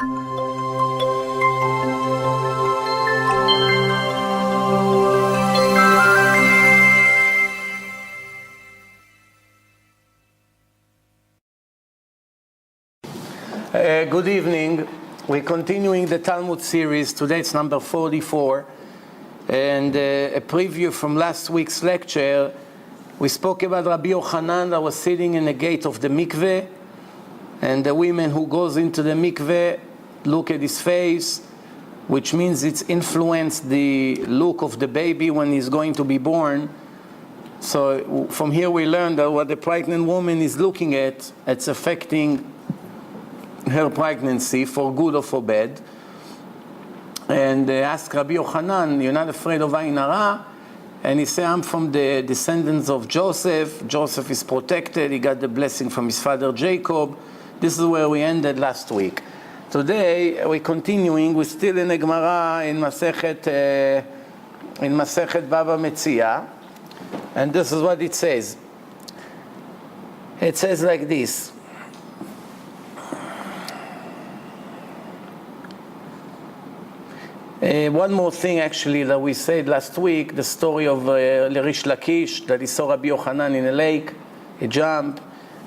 Good evening. We're continuing the Talmud Series. Today it's number 44. And a preview from last week's lecture. We spoke about Rabbi Yochanan that was sitting in the gate of the mikveh. And the women who goes into the mikveh look at his face, which means it's influenced the look of the baby when he's going to be born. So from here we learn that what the pregnant woman is looking at, it's affecting her pregnancy for good or for bad. And they asked Rabbi Yochanan, you're not afraid of Ayin Hara? And he said, I'm from the descendants of Joseph. Joseph is protected. He got the blessing from his father Jacob. This is where we ended last week. Today we're continuing. We're still in the Gemara in Masechet Baba Metzia. And this is what it says. It says like this. One more thing actually that we said last week, the story of Rish Lakish, that he saw Rabbi Yochanan in a lake, he jumped,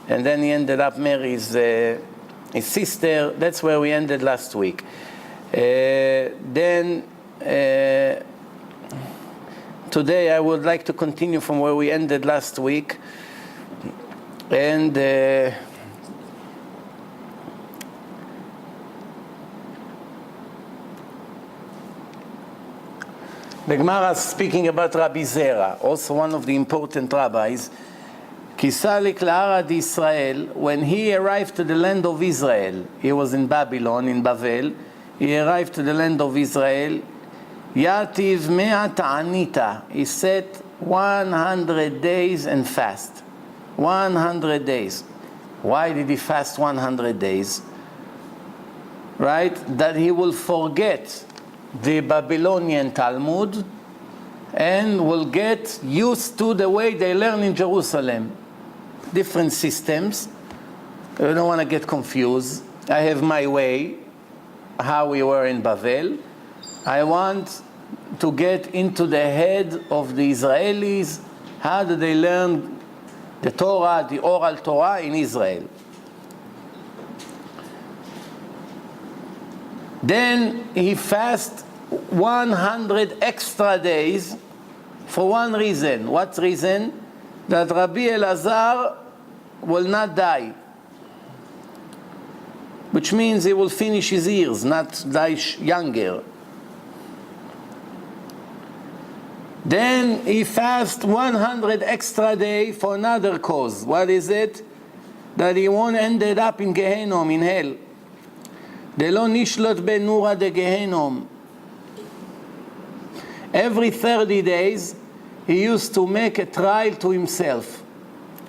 and then he ended up marrying his sister. That's where we ended last week. Then today I would like to continue from where we ended last week. And the Gemara is speaking about Rabbi Zera, also one of the important rabbis. Kisalik la'ara d'Israel, when he arrived to the land of Israel, he was in Babylon, in Bavel, he arrived to the land of Israel, Yativ me'at anita, he set 100 days and fast. 100 days. Why did he fast 100 days? Right? That he will forget the Babylonian Talmud and will get used to the way they learn in Jerusalem. Different systems. I don't want to get confused. I have my way, how we were in Bavel. I want to get into the head of the Israelis. How do they learn the Torah, the oral Torah in Israel? Then he fasted 100 extra days for one reason. What reason? That Rabbi Elazar will not die. Which means he will finish his years, not die younger. Then he fasted 100 extra days for another cause. What is it? That he won't end up in Gehenom, in hell. Delo nishlot benura de Gehenom. Every 30 days, he used to make a trial to himself.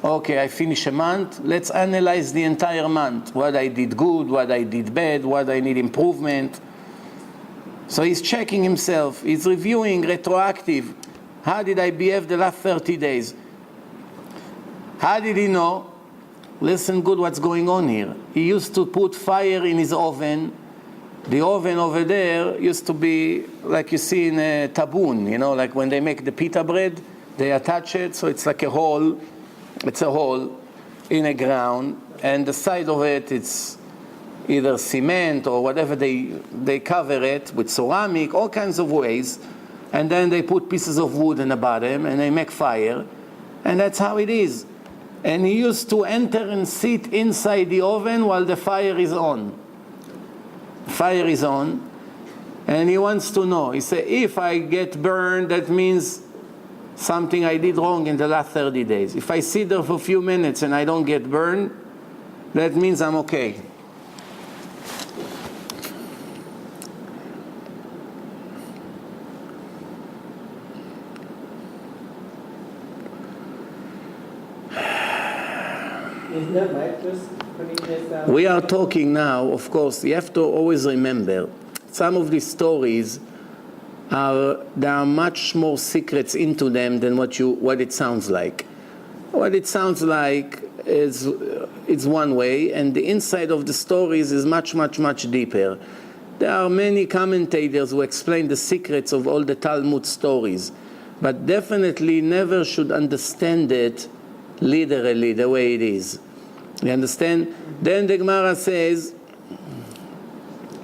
Okay, I finish a month. Let's analyze the entire month. What I did good, what I did bad, what I need improvement. So he's checking himself. He's reviewing retroactive. How did I behave the last 30 days? How did he know? Listen good what's going on here. He used to put fire in his oven. The oven over there used to be like you see in a tabun, you know, like when they make the pita bread, they attach it, so it's like a hole. It's a hole in a ground, and the side of it, it's either cement or whatever they cover it with ceramic, all kinds of ways, and then they put pieces of wood in the bottom, and they make fire, and that's how it is. And he used to enter and sit inside the oven while the fire is on. Fire is on, and he wants to know. He said, if I get burned, that means something I did wrong in the last 30 days. If I sit there for a few minutes and I don't get burned, that means I'm okay. Isn't that like just putting this out? We are talking now, of course, you have to always remember, some of these stories there are much more secrets into them than what it sounds like. What it sounds like is it's one way, and the inside of the stories is much, much, much deeper. There are many commentators who explain the secrets of all the Talmud stories, but definitely never should understand it literally the way it is. You understand? Then the Gemara says,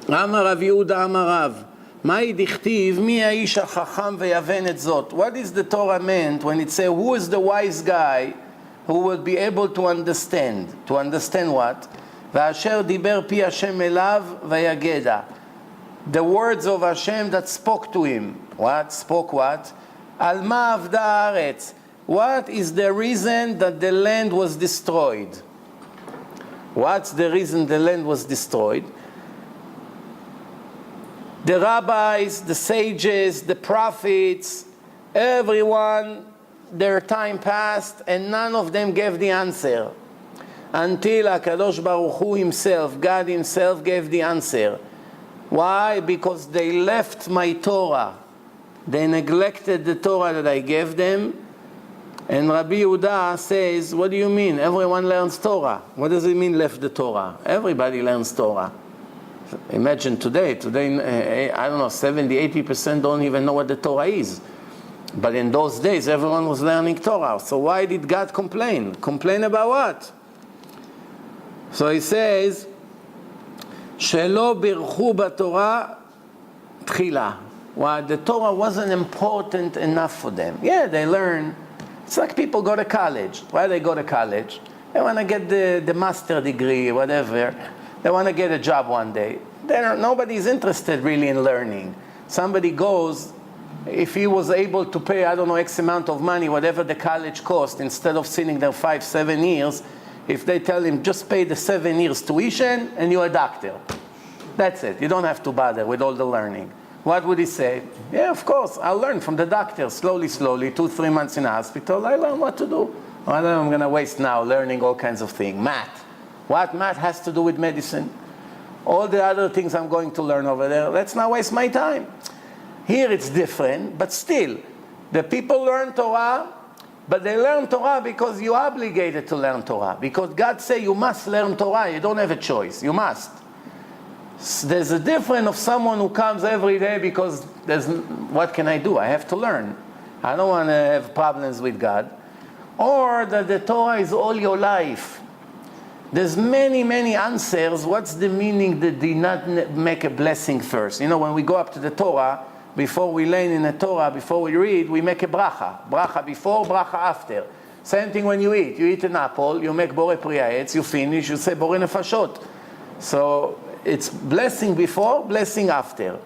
Amar Rav Yehuda Amar Rav, Mai dichtiv mi haish hachacham veyaven et zot. What is the Torah meant when it says, who is the wise guy who will be able to understand? To understand what? V'asher diber pi Hashem elav vayageda. The words of Hashem that spoke to him. What? Spoke what? Al ma avda haaretz. What is the reason that the land was destroyed? What's the reason the land was destroyed? The rabbis, the sages, the prophets, everyone, their time passed and none of them gave the answer. Until HaKadosh Baruch Hu himself, God himself, gave the answer. Why? Because they left my Torah. They neglected the Torah that I gave them. And Rabbi Yehuda says, what do you mean? Everyone learns Torah. What does it mean left the Torah? Everybody learns Torah. Imagine today, I don't know, 70-80% don't even know what the Torah is. But in those days, everyone was learning Torah. So why did God complain? Complain about what? So he says, Shelo birchu b'Torah tchila. Why? The Torah wasn't important enough for them. Yeah, they learn. It's like people go to college. Why do they go to college? They want to get the master degree, whatever. They want to get a job one day. Nobody's interested really in learning. Somebody goes, if he was able to pay, I don't know, X amount of money, whatever the college cost, instead of sitting there 5-7 years, if they tell him, just pay the 7 years tuition and you're a doctor. That's it. You don't have to bother with all the learning. What would he say? Yeah, of course, I'll learn from the doctor, slowly, 2-3 months in a hospital, I learn what to do. I'm going to waste now learning all kinds of things. Math. What math has to do with medicine? All the other things I'm going to learn over there, let's not waste my time. Here it's different, but still, the people learn Torah, but they learn Torah because you're obligated to learn Torah. Because God says you must learn Torah, you don't have a choice, you must. There's a difference of someone who comes every day because what can I do? I have to learn. I don't want to have problems with God. Or that the Torah is all your life. There's many, many answers. What's the meaning that did not make a blessing first? You know, when we go up to the Torah, before we learn in the Torah, before we read, we make a bracha. Bracha before, bracha after. Same thing when you eat. You eat an apple, you make borei pri ha'etz, you finish, you say borei nefashot. So it's blessing before, blessing after.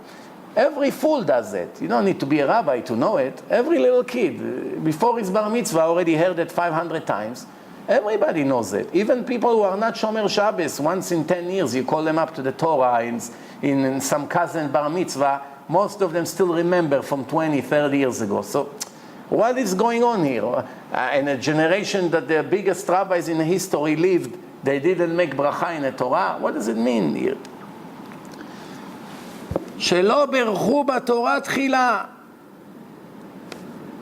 Every fool does it. You don't need to be a rabbi to know it. Every little kid, before his bar mitzvah, already heard it 500 times. Everybody knows it. Even people who are not Shomer Shabbos, once in 10 years, you call them up to the Torah in some cousin bar mitzvah, most of them still remember from 20, 30 years ago. So what is going on here? In a generation that the biggest rabbis in history lived, they didn't make bracha in the Torah? What does it mean here? Shelo berchu b'Torah tchila.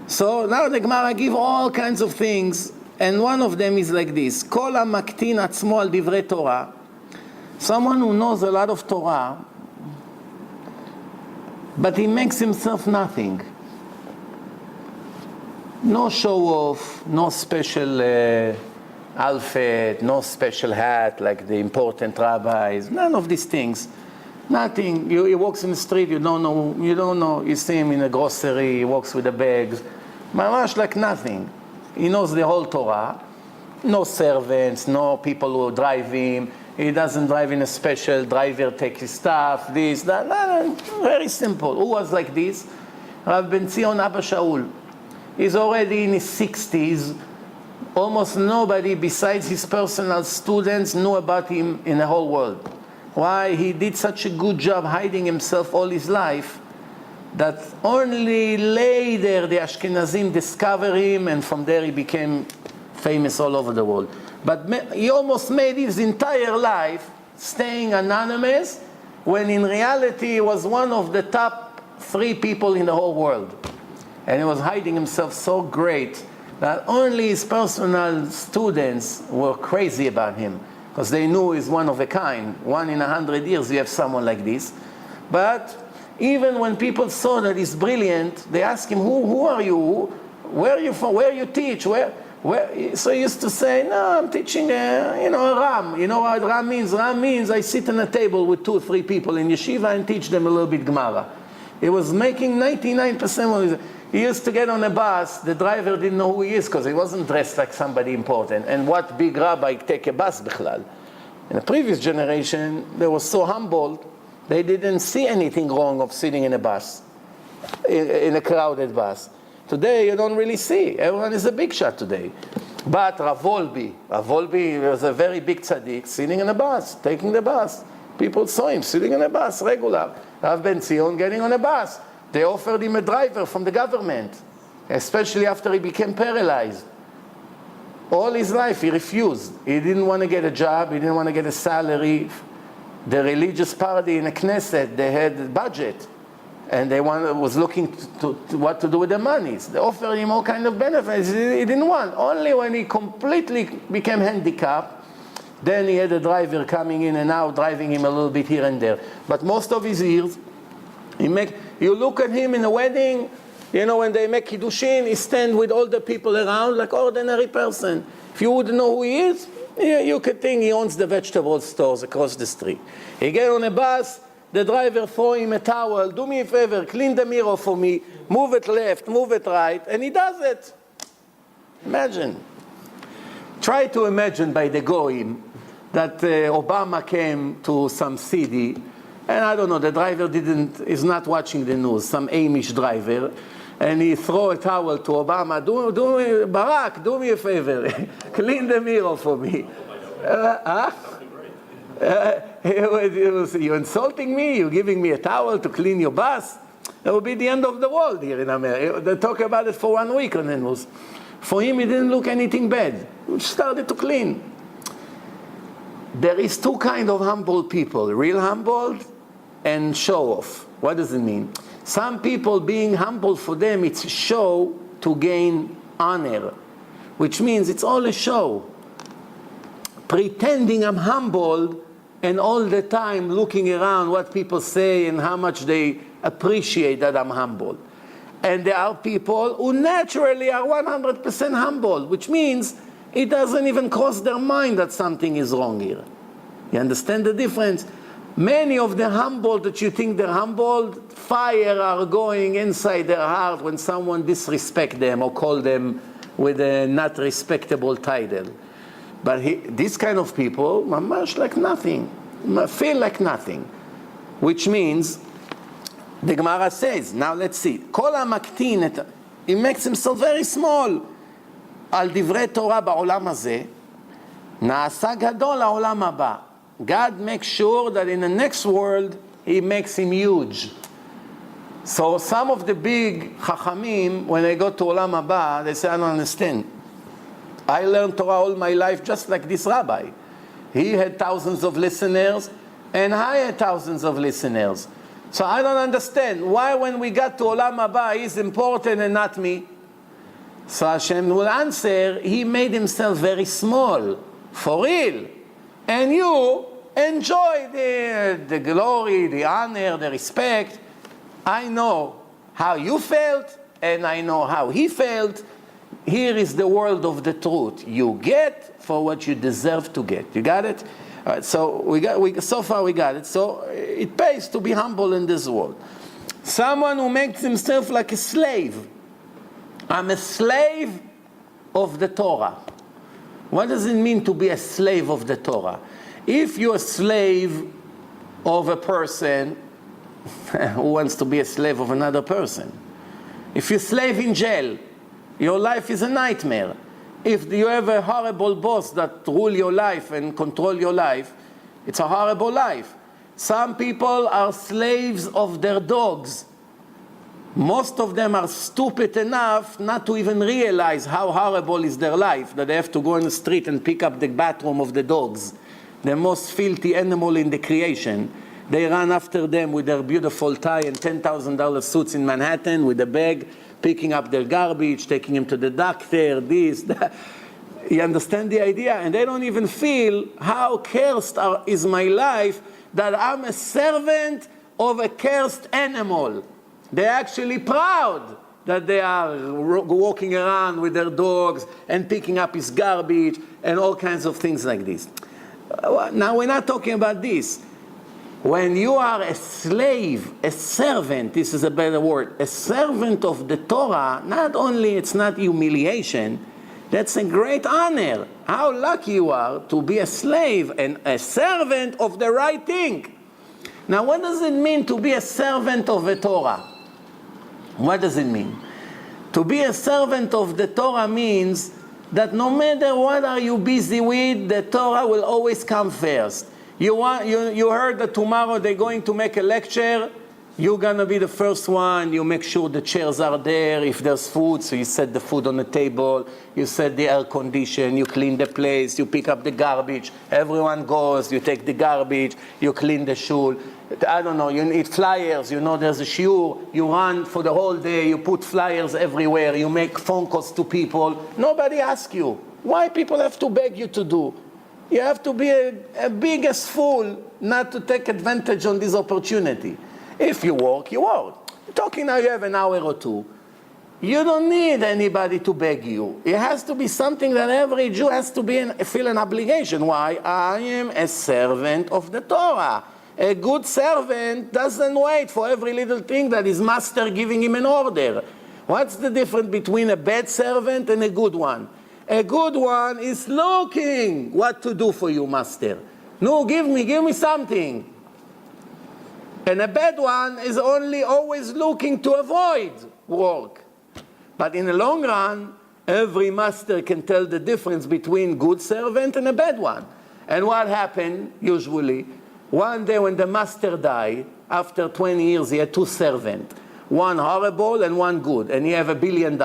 So now the Gemara give all kinds of things, and one of them is like this: Kol hamaktin atzmo al divrei Torah. Someone who knows a lot of Torah, but he makes himself nothing. No show off, no special outfit, no special hat like the important rabbis. None of these things. Nothing. He walks in the street, you don't know. You see him in a grocery, he walks with the bags. Mamash like nothing. He knows the whole Torah. No servants, no people who drive him. He doesn't drive in a special driver, take his stuff, this, that. No, very simple. Who was like this? Rav Ben Zion Abba Shaul. He's already in his 60s. Almost nobody besides his personal students knew about him in the whole world. Why? He did such a good job hiding himself all his life that only later the Ashkenazim discovered him, and from there he became famous all over the world. But he almost made his entire life staying anonymous, when in reality he was one of the top 3 people in the whole world. And he was hiding himself so great that only his personal students were crazy about him. because they knew he's one of a kind. 1 in 100 years you have someone like this. But even when people saw that he's brilliant, they asked him, who are you? Where are you from? Where you teach? Where? So he used to say, no, I'm teaching a Ram. You know what Ram means? Ram means I sit on a table with 2 or 3 people in yeshiva and teach them a little bit Gemara. He was making 99% of his... He used to get on a bus, the driver didn't know who he is because he wasn't dressed like somebody important. And what big rabbi take a bus bichlal? In the previous generation, they were so humble, they didn't see anything wrong of sitting in a bus, in a crowded bus. Today, you don't really see. Everyone is a big shot today. But Rav Wolbe was a very big tzaddik, sitting in a bus, taking the bus. People saw him sitting in a bus, regular. Rav Ben Zion getting on a bus. They offered him a driver from the government, especially after he became paralyzed. All his life he refused. He didn't want to get a job, he didn't want to get a salary. The religious party in the Knesset, they had a budget, and they was looking to what to do with the monies. They offered him all kind of benefits, he didn't want. Only when he completely became handicapped, then he had a driver coming in and out, driving him a little bit here and there. But most of his years, you look at him in a wedding, when they make kiddushin, he stand with all the people around like ordinary person. If you wouldn't know who he is, you could think he owns the vegetable stores across the street. He get on a bus, the driver throw him a towel, do me a favor, clean the mirror for me, move it left, move it right, and he does it. Imagine. Try to imagine by the goyim that Obama came to some city, and I don't know, the driver is not watching the news, some Amish driver, and he throw a towel to Obama, Barack, do me a favor, clean the mirror for me. You're insulting me, you're giving me a towel to clean your bus? That would be the end of the world here in America. They talk about it for 1 week on the news. For him, it didn't look anything bad. He started to clean. There is 2 kinds of humble people, real humble and show off. What does it mean? Some people being humble, for them it's a show to gain honor, which means it's all a show. Pretending I'm humble and all the time looking around what people say and how much they appreciate that I'm humble. And there are people who naturally are 100% humble, which means it doesn't even cross their mind that something is wrong here. You understand the difference? Many of the humble that you think they're humble, fire are going inside their heart when someone disrespect them or call them with a not respectable title. But this kind of people, mamash like nothing, feel like nothing. Which means, the Gemara says, now let's see, Kol HaMaktin, he makes himself very small. על דברי תורה בעולם הזה, נעשה גדול לעולם הבא. God makes sure that in the next world, he makes him huge. So some of the big chachamim, when they go to Olam Haba, they say, I don't understand. I learned Torah all my life just like this rabbi. He had thousands of listeners, and I had thousands of listeners. So I don't understand. Why when we got to Olam Haba, he's important and not me? So Hashem will answer, he made himself very small, for real. And you enjoy the glory, the honor, the respect. I know how you felt, and I know how he felt. Here is the world of the truth. You get for what you deserve to get. You got it? All right, so so far we got it. So it pays to be humble in this world. Someone who makes himself like a slave. I'm a slave of the Torah. What does it mean to be a slave of the Torah? If you're a slave of a person, who wants to be a slave of another person? If you're a slave in jail, your life is a nightmare. If you have a horrible boss that rule your life and control your life, it's a horrible life. Some people are slaves of their dogs. Most of them are stupid enough not to even realize how horrible is their life, that they have to go in the street and pick up the bathroom of the dogs, the most filthy animal in the creation. They run after them with their beautiful tie and $10,000 suits in Manhattan with a bag, picking up their garbage, taking them to the doctor, this, that. You understand the idea? And they don't even feel how cursed is my life that I'm a servant of a cursed animal. They're actually proud that they are walking around with their dogs and picking up his garbage and all kinds of things like this. Now, we're not talking about this. When you are a slave, a servant, this is a better word, a servant of the Torah, not only it's not humiliation, that's a great honor. How lucky you are to be a slave and a servant of the right thing. Now, what does it mean to be a servant of the Torah? What does it mean? To be a servant of the Torah means that no matter what are you busy with, the Torah will always come first. You heard that tomorrow they're going to make a lecture. You're going to be the first one. You make sure the chairs are there. If there's food, so you set the food on the table. You set the air condition. You clean the place. You pick up the garbage. Everyone goes. You take the garbage. You clean the shul. I don't know, you need flyers. You know there's a shiur. You run for the whole day. You put flyers everywhere. You make phone calls to people. Nobody asks you. Why people have to beg you to do? You have to be a biggest fool not to take advantage on this opportunity. If you work, you work. Talking now, you have an hour or two. You don't need anybody to beg you. It has to be something that every Jew has to feel an obligation. Why? I am a servant of the Torah. A good servant doesn't wait for every little thing that his master giving him an order. What's the difference between a bad servant and a good one? A good one is looking what to do for you, master. No, give me something. And a bad one is only always looking to avoid work. But in the long run, every master can tell the difference between good servant and a bad one. And what happened, usually, one day when the master died, after 20 years, he had two servants. One horrible and one good. And he have $1 billion.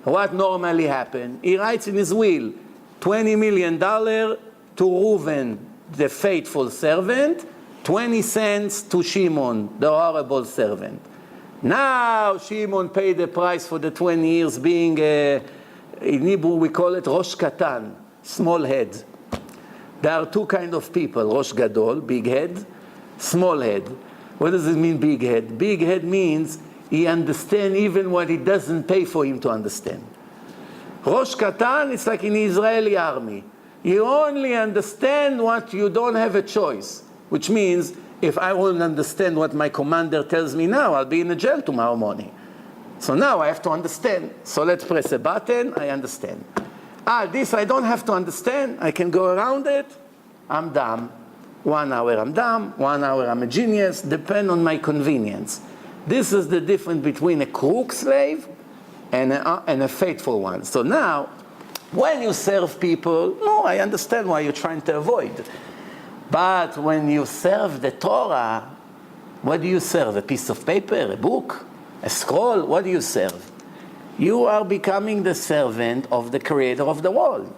What normally happened? He writes in his will, $20 million to Reuven, the faithful servant, 20 cents to Shimon, the horrible servant. Now Shimon paid the price for the 20 years being, in Hebrew we call it Rosh Katan, small head. There are two kinds of people, Rosh Gadol, big head, small head. What does it mean, big head? Big head means he understands even what he doesn't pay for him to understand. Rosh Katan, it's like in the Israeli army. You only understand what you don't have a choice. Which means, if I won't understand what my commander tells me now, I'll be in the jail tomorrow morning. So now I have to understand. So let's press a button, I understand. This I don't have to understand, I can go around it, I'm dumb. 1 hour I'm dumb, 1 hour I'm a genius, depend on my convenience. This is the difference between a crook slave and a faithful one. So now, when you serve people, no, I understand why you're trying to avoid. But when you serve the Torah, what do you serve? A piece of paper, a book, a scroll? What do you serve? You are becoming the servant of the creator of the world.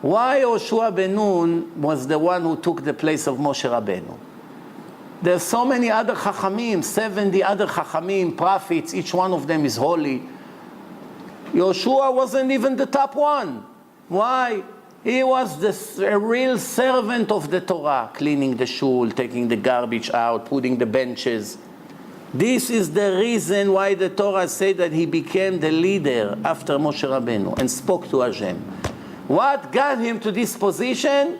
Why Yoshua ben Nun was the one who took the place of Moshe Rabbeinu? There's so many other Chachamim, 70 other Chachamim, prophets, each one of them is holy. Yoshua wasn't even the top one. Why? He was a real servant of the Torah, cleaning the shul, taking the garbage out, putting the benches. This is the reason why the Torah said that he became the leader after Moshe Rabbeinu and spoke to Hashem. What got him to this position?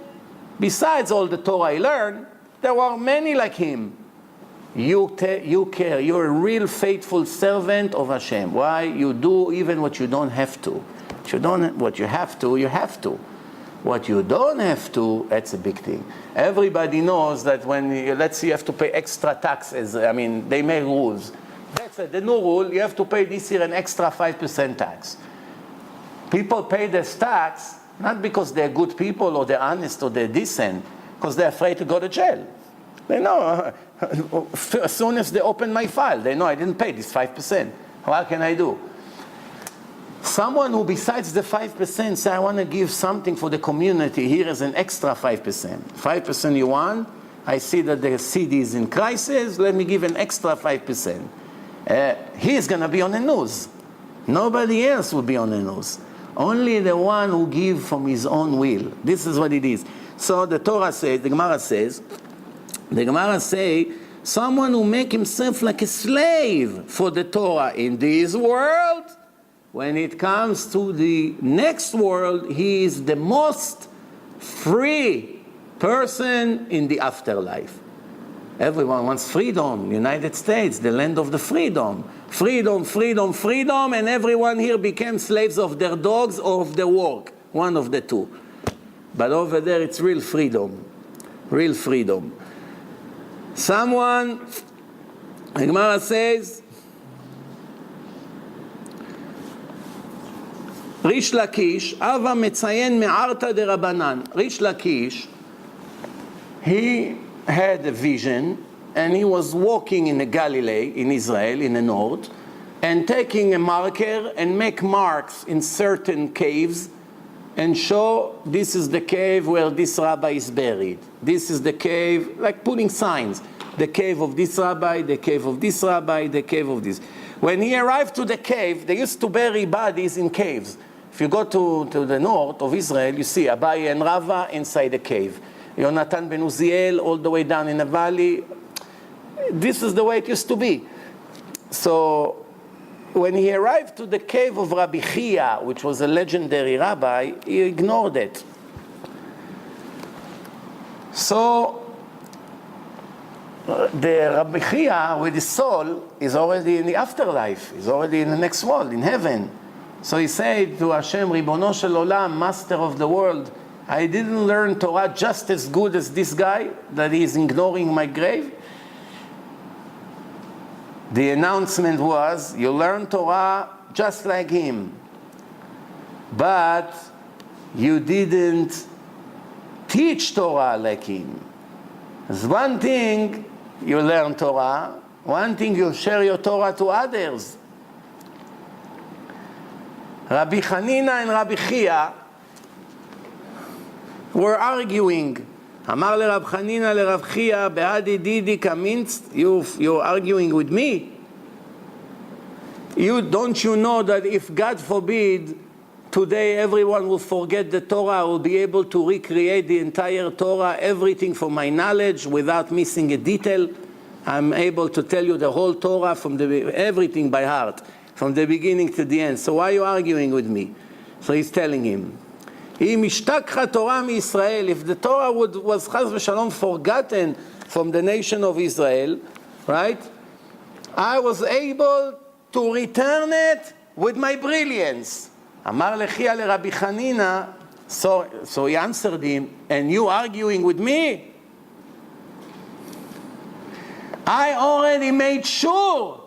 Besides all the Torah he learned, there were many like him. You care. You're a real faithful servant of Hashem. Why? You do even what you don't have to. What you have to, you have to. What you don't have to, that's a big thing. Everybody knows that when, let's say you have to pay extra taxes, they make rules. That's it, the new rule, you have to pay this year an extra 5% tax. People pay this tax, not because they're good people or they're honest or they're decent, because they're afraid to go to jail. They know, as soon as they open my file, they know I didn't pay this 5%. What can I do? Someone who besides the 5% say, I want to give something for the community, here is an extra 5%. 5% you want, I see that the city is in crisis, let me give an extra 5%. He's going to be on the news. Nobody else will be on the news. Only the one who gives from his own will. This is what it is. So the Torah says, the Gemara says, someone who make himself like a slave for the Torah in this world, when it comes to the next world, he is the most free person in the afterlife. Everyone wants freedom. United States, the land of the freedom. Freedom, freedom, freedom, and everyone here became slaves of their dogs or of their work. One of the two. But over there it's real freedom. Real freedom. Someone, the Gemara says, Rish Lakish, Ava Metzayen Me'arta de Rabbanan. Rish Lakish, he had a vision, and he was walking in the Galilee, in Israel, in the north, and taking a marker and make marks in certain caves and show this is the cave where this rabbi is buried. This is the cave, like putting signs. The cave of this rabbi, the cave of this rabbi, the cave of this. When he arrived to the cave, they used to bury bodies in caves. If you go to the north of Israel, you see Abaye and Rava inside the cave. Yonatan ben Uziel all the way down in the valley. This is the way it used to be. So when he arrived to the cave of Rabbi Chia, which was a legendary rabbi, he ignored it. So the Rabbi Chia with his soul is already in the afterlife. He's already in the next world, in heaven. So he said to Hashem, Ribono shel Olam, Master of the world, I didn't learn Torah just as good as this guy that is ignoring my grave. The announcement was, you learn Torah just like him, but you didn't teach Torah like him. There's one thing you learn Torah, one thing you share your Torah to others. Rabbi Hanina and Rabbi Chia were arguing. Amar le Rab Hanina le Rab Chia, Be'adi Didi Kaminst, you're arguing with me? Don't you know that if, God forbid, today everyone will forget the Torah, I will be able to recreate the entire Torah, everything from my knowledge without missing a detail. I'm able to tell you the whole Torah from everything by heart, from the beginning to the end. So why are you arguing with me? So he's telling him, if the Torah was chas v'shalom forgotten from the nation of Israel, right? I was able to return it with my brilliance. Amar lechia le Rabbi Hanina. So he answered him, and you arguing with me? I already made sure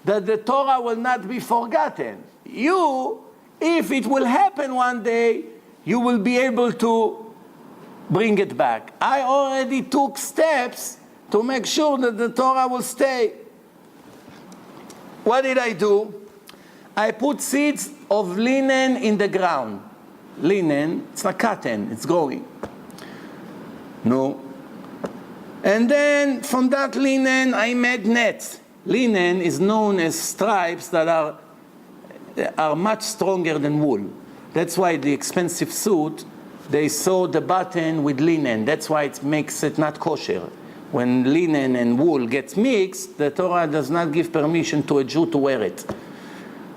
that the Torah will not be forgotten. You, if it will happen one day, you will be able to bring it back. I already took steps to make sure that the Torah will stay. What did I do? I put seeds of linen in the ground. Linen, it's like cotton, it's growing. No. And then from that linen, I made nets. Linen is known as stripes that are much stronger than wool. That's why the expensive suit, they sew the button with linen. That's why it makes it not kosher. When linen and wool gets mixed, the Torah does not give permission to a Jew to wear it.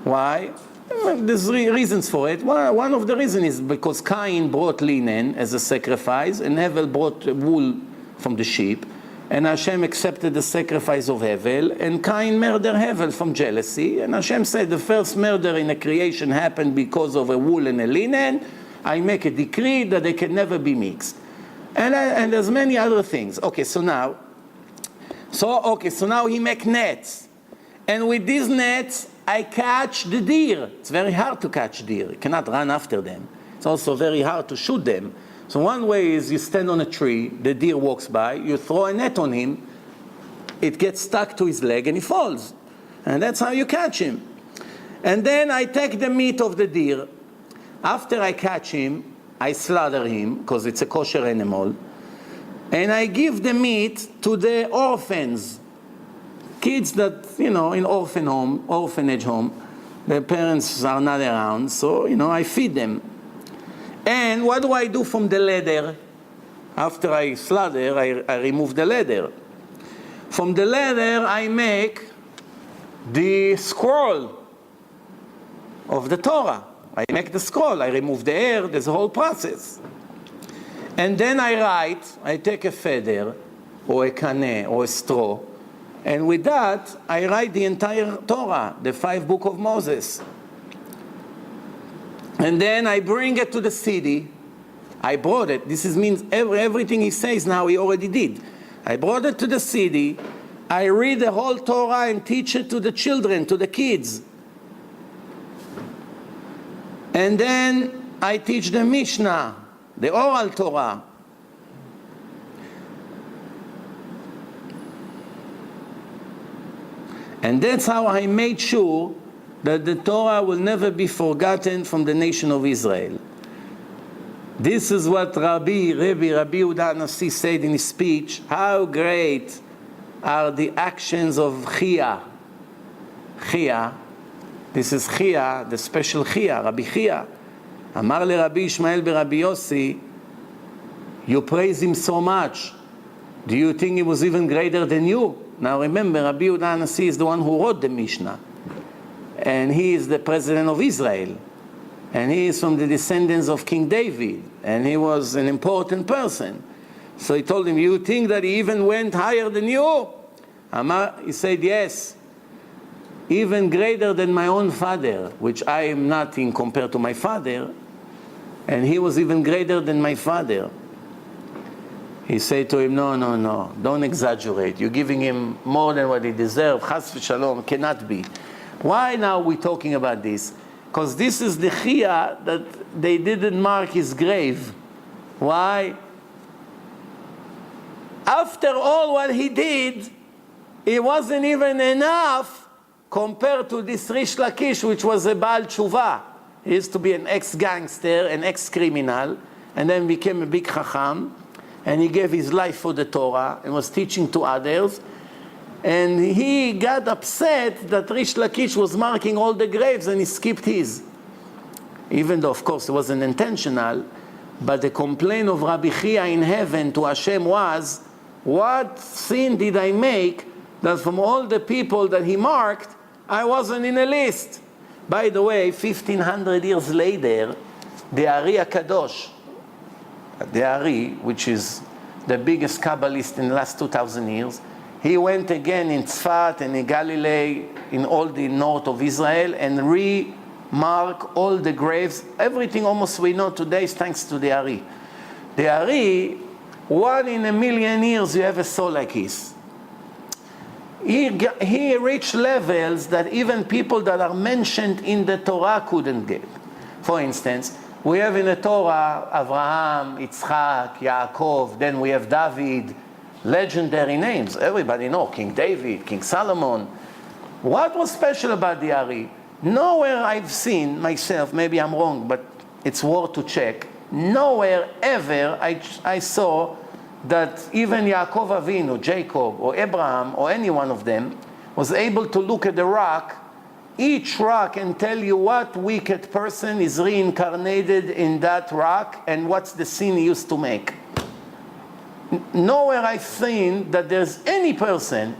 Why? There's reasons for it. One of the reasons is because Cain brought linen as a sacrifice, and Hevel brought wool from the sheep, and Hashem accepted the sacrifice of Hevel, and Cain murdered Hevel from jealousy, and Hashem said the first murder in the creation happened because of a wool and a linen. I make a decree that they can never be mixed. And there's many other things. So now he make nets, and with these nets I catch the deer. It's very hard to catch deer. You cannot run after them. It's also very hard to shoot them. So one way is you stand on a tree, the deer walks by, you throw a net on him, it gets stuck to his leg and he falls. And that's how you catch him. And then I take the meat of the deer. After I catch him, I slaughter him, because it's a kosher animal, and I give the meat to the orphans, kids that, in orphanage home, The parents are not around, so, I feed them. And what do I do from the leather? After I slaughter, I remove the leather. From the leather, I make the scroll of the Torah. I make the scroll, I remove the hair, there's a whole process. And then I take a feather, or a cane, or a straw, and with that, I write the entire Torah, the 5 books of Moses. And then I bring it to the city. I brought it. This means everything he says now he already did. I brought it to the city. I read the whole Torah and teach it to the children, to the kids. And then I teach the Mishnah, the oral Torah. And that's how I made sure that the Torah will never be forgotten from the nation of Israel. This is what Rabbi Yehuda Nasi said in his speech. How great are the actions of Chia. Chia, this is Chia, the special Chia, Rabbi Chia. Amar le Rabbi Ishmael be Rabbi Yossi, you praise him so much. Do you think he was even greater than you? Now remember, Rabbi Yehuda Nasi is the one who wrote the Mishnah. And he is the president of Israel. And he is from the descendants of King David. And he was an important person. So he told him, you think that he even went higher than you? He said, yes. Even greater than my own father, which I am nothing compared to my father. And he was even greater than my father. He said to him, no, don't exaggerate. You're giving him more than what he deserves. Chas v'shalom, cannot be. Why now we're talking about this? Because this is the Chia that they didn't mark his grave. Why? After all what he did, it wasn't even enough compared to this Rish Lakish, which was a Baal Tshuva. He used to be an ex-gangster, an ex-criminal, and then became a big Chacham. And he gave his life for the Torah and was teaching to others. And he got upset that Rish Lakish was marking all the graves and he skipped his. Even though, of course, it wasn't intentional, but the complaint of Rabbi Chia in heaven to Hashem was, what sin did I make that from all the people that he marked, I wasn't in a list? By the way, 1500 years later, the Ari HaKadosh, the Ari, which is the biggest Kabbalist in the last 2,000 years, he went again in Tzfat and in Galilee, in all the north of Israel, and remark all the graves. Everything almost we know today is thanks to the Ari. The Ari, 1 in a million years you have a soul like his. He reached levels that even people that are mentioned in the Torah couldn't get. For instance, we have in the Torah Abraham, Yitzchak, Yaakov, then we have David, legendary names. Everybody knows King David, King Solomon. What was special about the Ari? Nowhere I've seen myself, maybe I'm wrong, but it's worth to check. Nowhere ever I saw that even Yaakov Avinu, Jacob, or Abraham, or any one of them was able to look at the rock, each rock, and tell you what wicked person is reincarnated in that rock and what's the sin he used to make. Nowhere I've seen that there's any person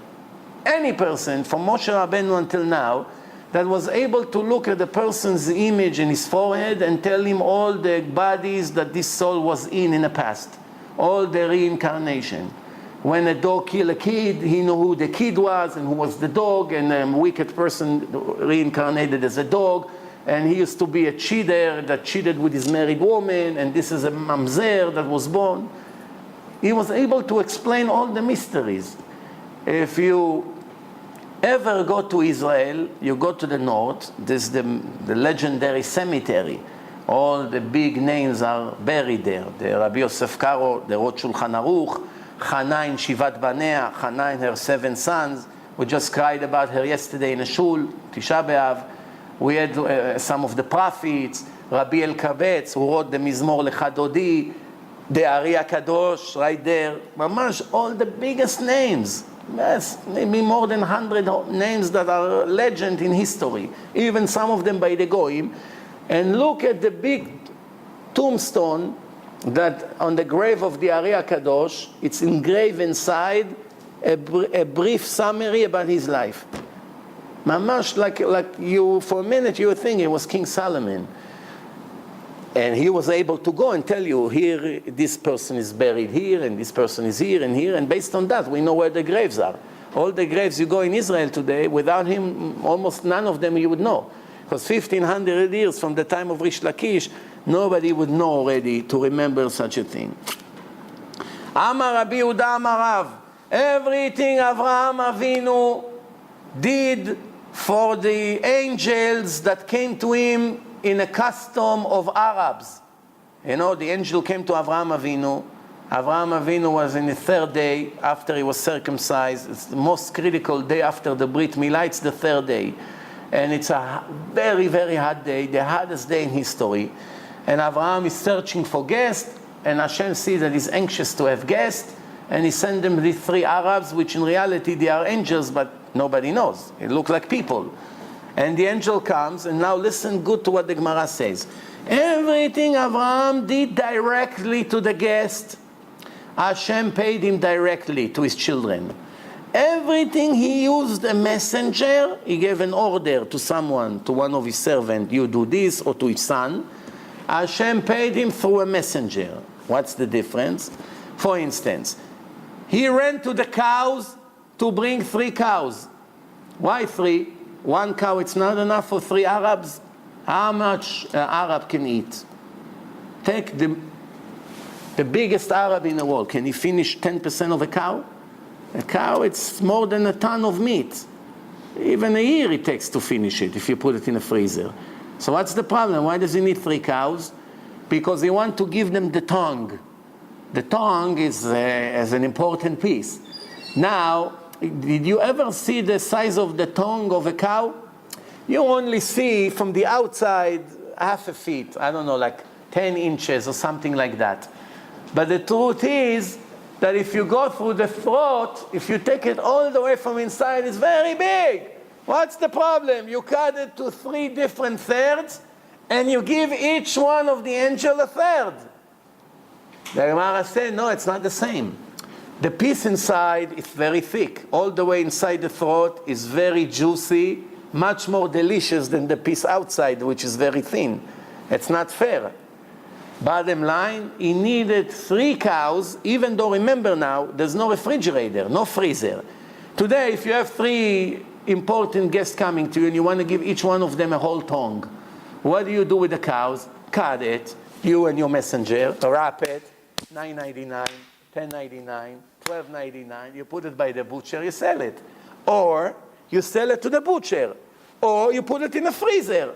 from Moshe Rabbeinu until now that was able to look at the person's image in his forehead and tell him all the bodies that this soul was in the past, all the reincarnation. When a dog killed a kid, he knew who the kid was and who was the dog, and a wicked person reincarnated as a dog, and he used to be a cheater that cheated with his married woman, and this is a mamzer that was born. He was able to explain all the mysteries. If you ever go to Israel, you go to the north, there's the legendary cemetery. All the big names are buried there. The Rabbi Yosef Karo, the wrote Shulchan Aruch, Chana in Shivat Banea, Chana and her 7 sons. We just cried about her yesterday in a shul, Tisha B'Av. We had some of the prophets, Rabbi El-Kabetz, who wrote the Mizmor Lecha Dodi, the Ari HaKadosh right there. Mamash, all the biggest names. Yes, maybe more than 100 names that are legend in history, even some of them by the Goyim. And look at the big tombstone that on the grave of the Ari Kadosh, it's engraved inside a brief summary about his life. Mamash, like you, for a minute you were thinking it was King Solomon. And he was able to go and tell you, here, this person is buried here, and this person is here and here, and based on that, we know where the graves are. All the graves you go in Israel today, without him, almost none of them you would know. Because 1,500 years from the time of Rish Lakish, nobody would know already to remember such a thing. Amar Rabbi Yehuda Amar Rav, everything Avraham Avinu did for the angels that came to him in a custom of Arabs. You know, the angel came to Avraham Avinu. Avraham Avinu was in the third day after he was circumcised. It's the most critical day after the Brit Milah. It's the third day. And it's a very, very hot day, the hottest day in history. And Avraham is searching for guests, and Hashem sees that he's anxious to have guests, and he sent them these 3 Arabs, which in reality they are angels, but nobody knows. They look like people. And the angel comes, and now listen good to what the Gemara says. Everything Avraham did directly to the guest, Hashem paid him directly to his children. Everything he used a messenger, he gave an order to someone, to one of his servants, you do this, or to his son. Hashem paid him through a messenger. What's the difference? For instance, he ran to the cows to bring 3 cows. Why 3? 1 cow, it's not enough for 3 Arabs. How much an Arab can eat? Take the biggest Arab in the world. Can he finish 10% of a cow? A cow, it's more than a ton of meat. Even a year it takes to finish it if you put it in a freezer. So what's the problem? Why does he need 3 cows? Because he wants to give them the tongue. The tongue is an important piece. Now, did you ever see the size of the tongue of a cow? You only see from the outside half a feet, I don't know, like 10 inches or something like that. But the truth is that if you go through the throat, if you take it all the way from inside, it's very big. What's the problem? You cut it to 3 different thirds, and you give each one of the angel a third. The Gemara said, no, it's not the same. The piece inside is very thick. All the way inside the throat is very juicy, much more delicious than the piece outside, which is very thin. It's not fair. Bottom line, he needed 3 cows, even though, remember now, there's no refrigerator, no freezer. Today, if you have 3 important guests coming to you and you want to give each one of them a whole tongue, what do you do with the cows? Cut it, you and your messenger, wrap it, $9.99, $10.99, $12.99, you put it by the butcher, you sell it. Or you sell it to the butcher. Or you put it in a freezer.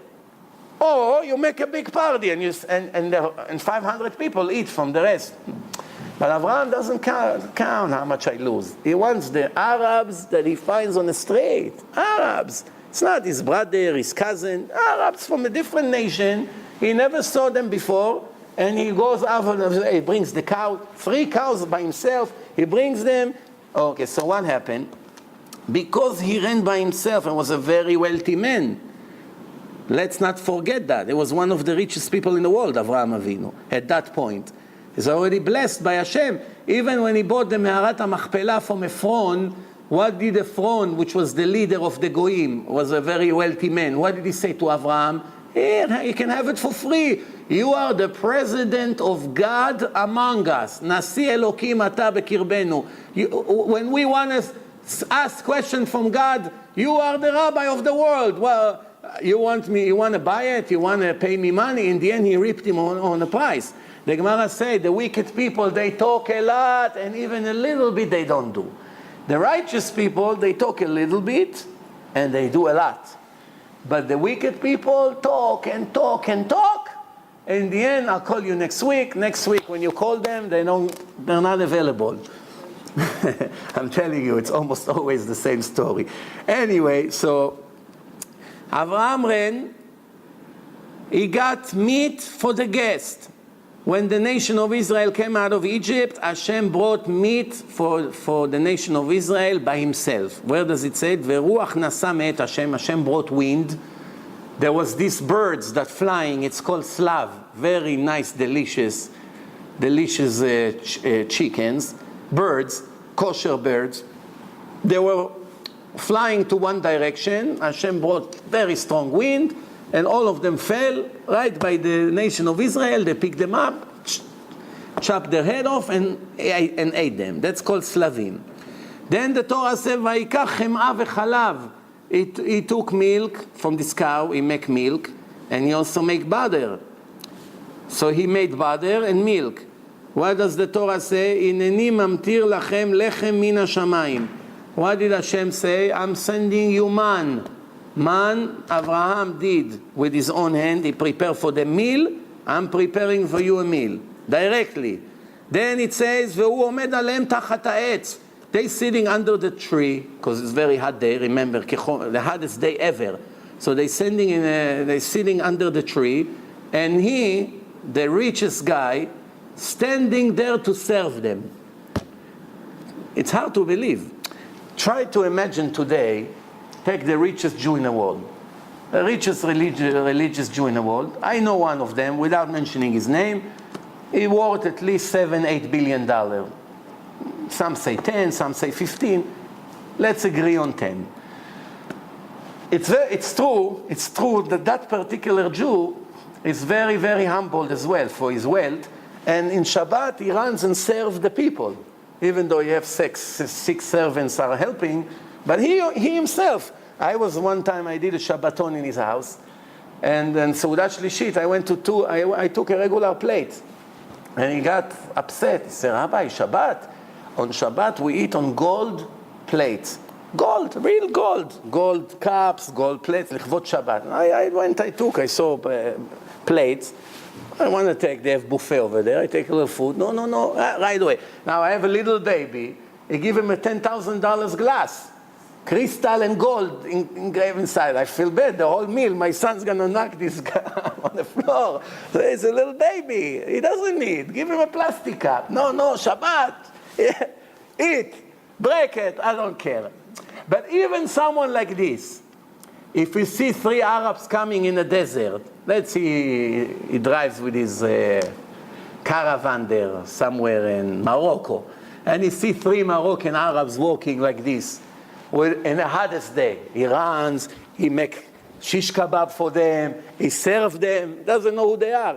Or you make a big party and 500 people eat from the rest. But Avraham doesn't count how much I lose. He wants the Arabs that he finds on the street. Arabs. It's not his brother, his cousin. Arabs from a different nation. He never saw them before. And he goes out, he brings the cow, 3 cows by himself. He brings them. Okay, so what happened? Because he ran by himself and was a very wealthy man. Let's not forget that. He was one of the richest people in the world, Avraham Avinu, at that point. He's already blessed by Hashem. Even when he bought the Meharat HaMachpelah from Ephron, what did Ephron, which was the leader of the Goyim, was a very wealthy man, what did he say to Avraham? Here, you can have it for free. You are the president of God among us. Nasi Elokim ata bekirbenu. When we want to ask questions from God, you are the rabbi of the world. Well, you want to buy it? You want to pay me money? In the end, he ripped him on the price. The Gemara said, the wicked people, they talk a lot, and even a little bit they don't do. The righteous people, they talk a little bit, and they do a lot. But the wicked people talk and talk and talk. In the end, I'll call you next week. Next week, when you call them, they're not available. I'm telling you, it's almost always the same story. Anyway, so Avraham ran. He got meat for the guest. when the nation of Israel came out of Egypt, Hashem brought meat for the nation of Israel by himself. Where does it say? Veruach nasa me'et Hashem. Hashem brought wind. There was these birds that flying. It's called slav. Very nice, delicious chickens. Birds, kosher birds. They were flying to one direction. Hashem brought very strong wind. And all of them fell right by the nation of Israel. They picked them up, chopped their head off, and ate them. That's called slavim. Then the Torah says, "Vayikach chem'a v'chalav." He took milk from this cow. He make milk, and he also make butter. So he made butter and milk. What does the Torah say? "Hineni mamtir lachem lechem min hashamayim." What did Hashem say? I'm sending you man. Man, Abraham did with his own hand. He prepared for the meal. I'm preparing for you a meal. Directly. Then it says, Ve'u omed aleim tachat ha'etz. They sitting under the tree, because it's very hot day, remember, the hottest day ever. So they're sitting under the tree, and he, the richest guy, standing there to serve them. It's hard to believe. Try to imagine today, take the richest Jew in the world, the richest religious Jew in the world. I know one of them, without mentioning his name. He worth at least $7-8 billion. Some say 10, some say 15. Let's agree on 10. It's true that particular Jew is very, very humble as well for his wealth. And in Shabbat, he runs and serves the people. Even though he have six servants are helping, but he himself. I was one time, I did a Shabbaton in his house, and then Seudat Shlishit, I took a regular plate. And he got upset. He said, Rabbi, on Shabbat we eat on gold plates. Gold, real gold. Gold cups, gold plates, Lichvot Shabbat. I saw plates. I want to take, they have buffet over there. I take a little food. No, right away. Now I have a little baby. I give him a $10,000 glass. Crystal and gold engraved inside. I feel bad. The whole meal, my son's going to knock this guy on the floor. There's a little baby. He doesn't need. Give him a plastic cup. No, Shabbat. Eat. Break it. I don't care. But even someone like this, if we see 3 Arabs coming in the desert, let's see he drives with his caravan there somewhere in Morocco, and he see 3 Moroccan Arabs walking like this in the hottest day. He runs, he make shish kebab for them, he serves them, doesn't know who they are.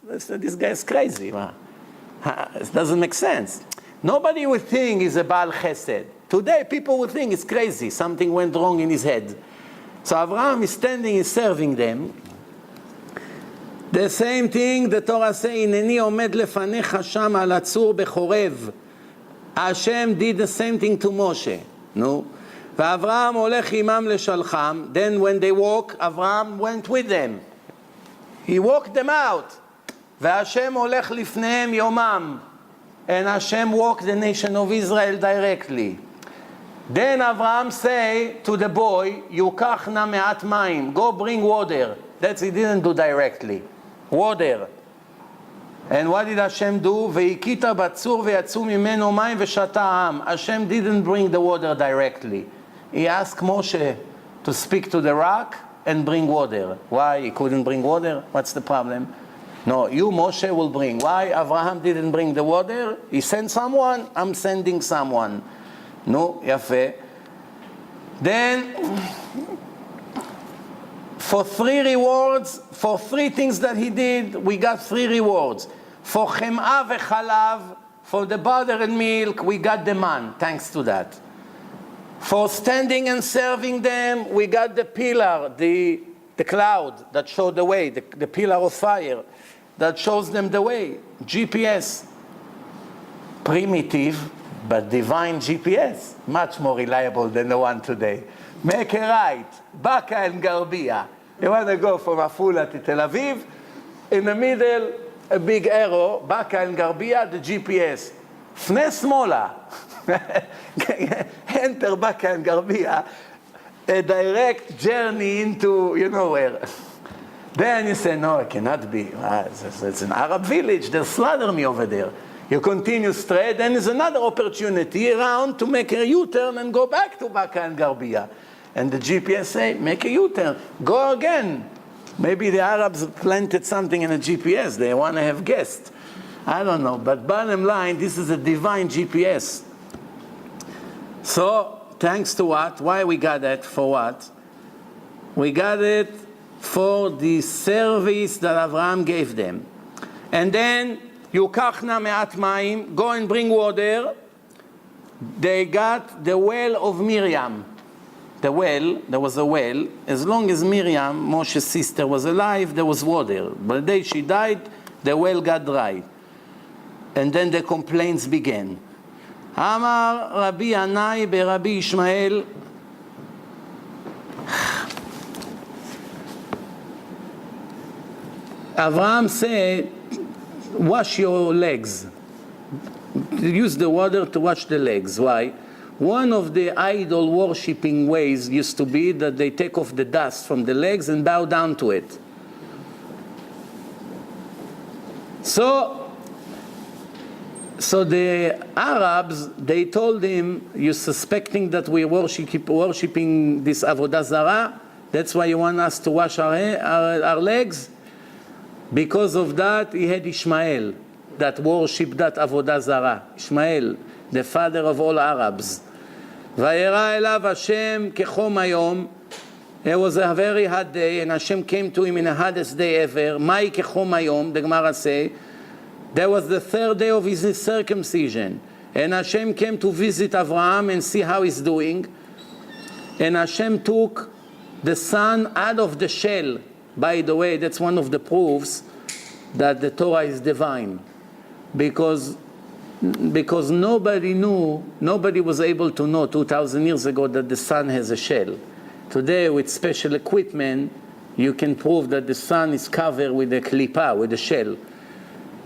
This guy is crazy. It doesn't make sense. Nobody would think he's a Baal Chesed. Today people would think it's crazy, something went wrong in his head. So Abraham is standing and serving them. The same thing the Torah says, Hineni omed lefanecha sham al hatzur bechorev. Hashem did the same thing to Moshe. No? Abraham olech imam leshalcham. Then when they walk, Abraham went with them. He walked them out. Hashem olech lifnehem yomam. And Hashem walked the nation of Israel directly. Then Abraham say to the boy, Yukach na me'at mayim, go bring water. That's he didn't do directly. Water. And what did Hashem do? Ve'ikita batzur ve'yatzu mimeno mayim ve'shata ha'am. Hashem didn't bring the water directly. He asked Moshe to speak to the rock and bring water. Why? He couldn't bring water? What's the problem? No, you, Moshe, will bring. Why? Abraham didn't bring the water. He sent someone. I'm sending someone. No, yafeh. Then, for 3 rewards, for 3 things that he did, we got 3 rewards. For chem'a v'chalav, for the butter and milk, we got the man, thanks to that. For standing and serving them, we got the pillar, the cloud that showed the way, the pillar of fire that shows them the way. GPS. Primitive, but divine GPS. Much more reliable than the one today. Make a right. Baka and Garbia. You want to go from Afula to Tel Aviv. In the middle, a big arrow. Baka and Garbia, the GPS. Fne smola. Enter Baka and Garbia. A direct journey into, you know where. Then you say, no, it cannot be. It's an Arab village. They'll slaughter me over there. You continue straight, then there's another opportunity around to make a U-turn and go back to Baka and Garbiya. And the GPS say, make a U-turn. Go again. Maybe the Arabs planted something in a GPS. They want to have guests. I don't know. But bottom line, this is a divine GPS. So, thanks to what? Why we got that? For what? We got it for the service that Abraham gave them. And then, Yukachna me'at mayim, go and bring water. They got the well of Miriam. The well, there was a well. As long as Miriam, Moshe's sister, was alive, there was water. But the day she died, the well got dry. And then the complaints began. Amar Rabbi Anai be Rabbi Ishmael. Avraham said, wash your legs. Use the water to wash the legs. Why? One of the idol worshipping ways used to be that they take off the dust from the legs and bow down to it. So the Arabs, they told him, you're suspecting that we're worshipping this Avodah Zarah? That's why you want us to wash our legs? Because of that, he had Ishmael that worshipped that Avodah Zarah. Ishmael, the father of all Arabs. Vayera elav Hashem kechom hayom. It was a very hot day, and Hashem came to him in the hottest day ever. Mai kechom hayom, the Gemara say. That was the third day of his circumcision. And Hashem came to visit Avraham and see how he's doing. And Hashem took the son out of the shell. By the way, that's one of the proofs that the Torah is divine. Because nobody was able to know 2,000 years ago that the sun has a shell. Today, with special equipment, you can prove that the sun is covered with a klipa, with a shell.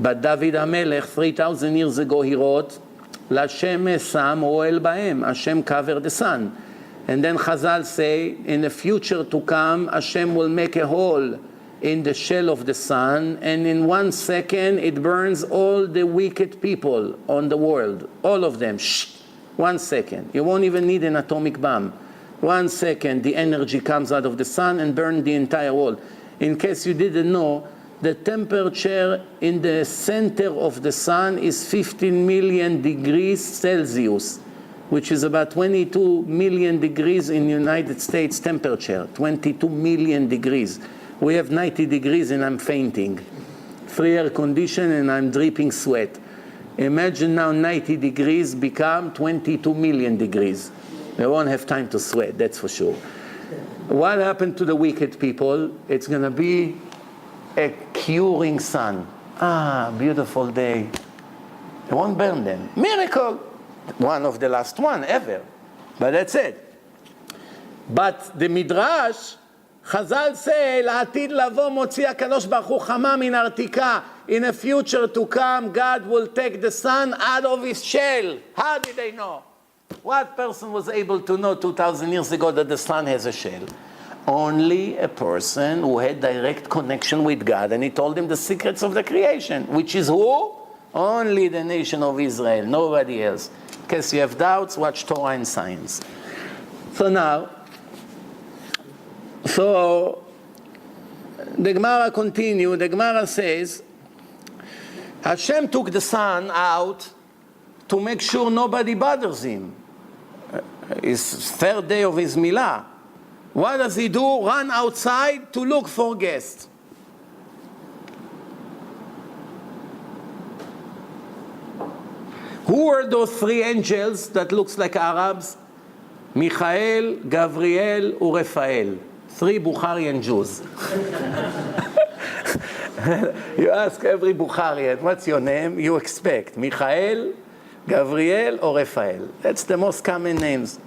But David HaMelech, 3,000 years ago, he wrote, L'Hashem sam oel ba'em, Hashem covered the sun. And then Chazal say, in the future to come, Hashem will make a hole in the shell of the sun, and in 1 second it burns all the wicked people on the world, all of them. 1 second. You won't even need an atomic bomb. 1 second, the energy comes out of the sun and burns the entire world. In case you didn't know, the temperature in the center of the sun is 15 million degrees Celsius, which is about 22 million degrees in the United States temperature. 22 million degrees. We have 90 degrees and I'm fainting. Free air condition and I'm dripping sweat. Imagine now 90 degrees become 22 million degrees. They won't have time to sweat, that's for sure. What happened to the wicked people? It's going to be a curing sun. Beautiful day. It won't burn them. Miracle. One of the last one ever. But that's it. But the Midrash, Chazal say, לעתיד לבוא מוציא הקדוש ברוך הוא חמה מן הרתיקה. In the future to come, God will take the sun out of his shell. How did they know? What person was able to know 2,000 years ago that the sun has a shell? Only a person who had direct connection with God, and he told him the secrets of the creation, which is who? Only the nation of Israel, nobody else. In case you have doubts, watch Torah and Science. So now, the Gemara continues. The Gemara says, Hashem took the sun out to make sure nobody bothers him. His third day of his milah. What does he do? Run outside to look for guests. Who were those 3 angels that looks like Arabs? Michael, Gabriel, and Raphael. 3 Bukharian Jews. You ask every Bukharian, what's your name? You expect Michael, Gabriel, or Raphael. That's the most common names.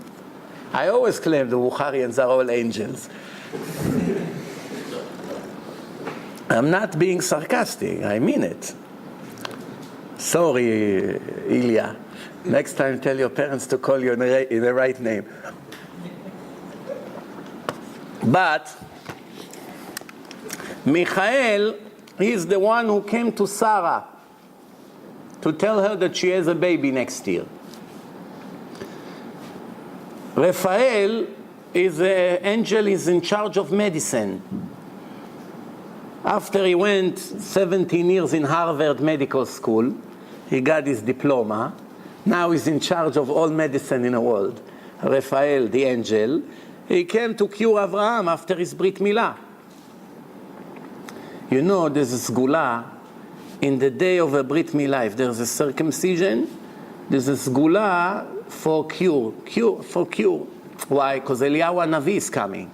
I always claim the Bukharians are all angels. I'm not being sarcastic, I mean it. Sorry, Ilya. Next time tell your parents to call you in the right name. But Michael is the one who came to Sarah to tell her that she has a baby next year. Raphael is an angel, is in charge of medicine. After he went 17 years in Harvard Medical School, he got his diploma. Now he's in charge of all medicine in the world. Raphael, the angel, he came to cure Abraham after his Brit Milah. You know, there's a sgula in the day of a Brit Milah. If there's a circumcision, there's a sgula for cure. Why? Because Eliyahu Navi is coming.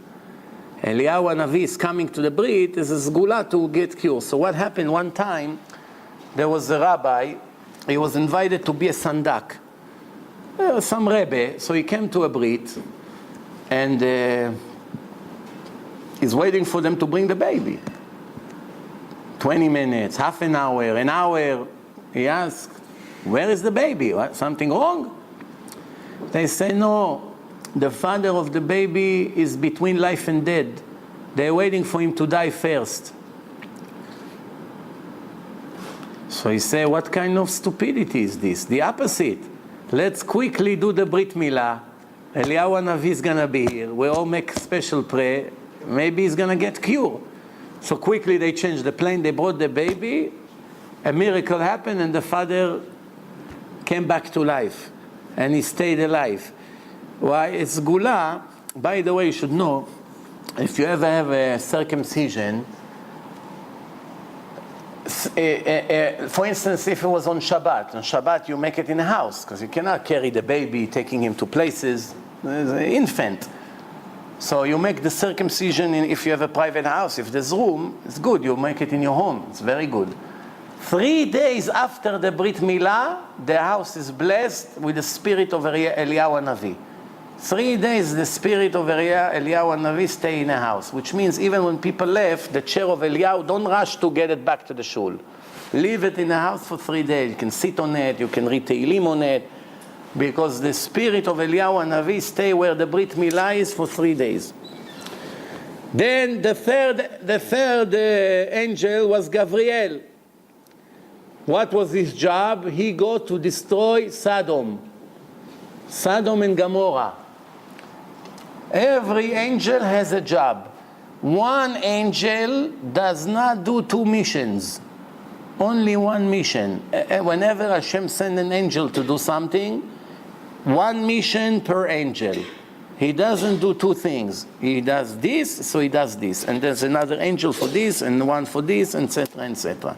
Eliyahu Navi is coming to the Brit. There's a sgula to get cure. So what happened one time, there was a rabbi, he was invited to be a sandak. Some Rebbe, so he came to a Brit, and he's waiting for them to bring the baby. 20 minutes, half an hour. He asked, where is the baby? What, something wrong? They say, no, the father of the baby is between life and death. They're waiting for him to die first. So he said, what kind of stupidity is this? The opposite. Let's quickly do the Brit Milah. Eliyahu Navi is going to be here. We all make special prayer. Maybe he's going to get cured. So quickly they changed the plane. They brought the baby. A miracle happened and the father came back to life. And he stayed alive. Why? It's gula. By the way, you should know, if you ever have a circumcision, for instance, if it was on Shabbat you make it in a house, because you cannot carry the baby, taking him to places. There's an infant. So you make the circumcision if you have a private house. If there's room, it's good. You make it in your home. It's very good. 3 days after the Brit Milah, the house is blessed with the spirit of Eliyahu Navi. 3 days, the spirit of Eliyahu Navi stay in a house, which means even when people left, the chair of Eliyahu, don't rush to get it back to the shul. Leave it in the house for 3 days. You can sit on it, you can read Tehillim on it, because the spirit of Eliyahu Navi stay where the Brit Milah is for 3 days. Then the third angel was Gabriel. What was his job? He go to destroy Sodom and Gomorrah. Every angel has a job. One angel does not do 2 missions. Only 1 mission. Whenever Hashem sends an angel to do something, 1 mission per angel. He doesn't do 2 things. He does this, so he does this. And there's another angel for this, and one for this, etc., etc.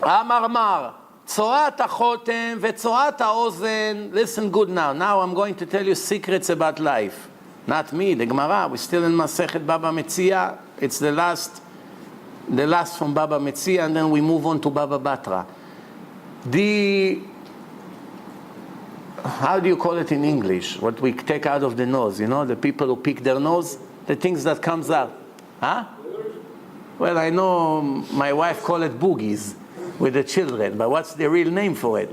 Amar Tzorat HaChotem v'Tzorat HaOzen. Listen good now. Now I'm going to tell you secrets about life. Not me, the Gemara. We're still in Masechet Baba Metzia. It's the last from Baba Metzia, and then we move on to Baba Batra. How do you call it in English? What we take out of the nose, you know, the people who pick their nose, the things that comes out. Huh? Well, I know my wife call it boogies with the children, but what's the real name for it?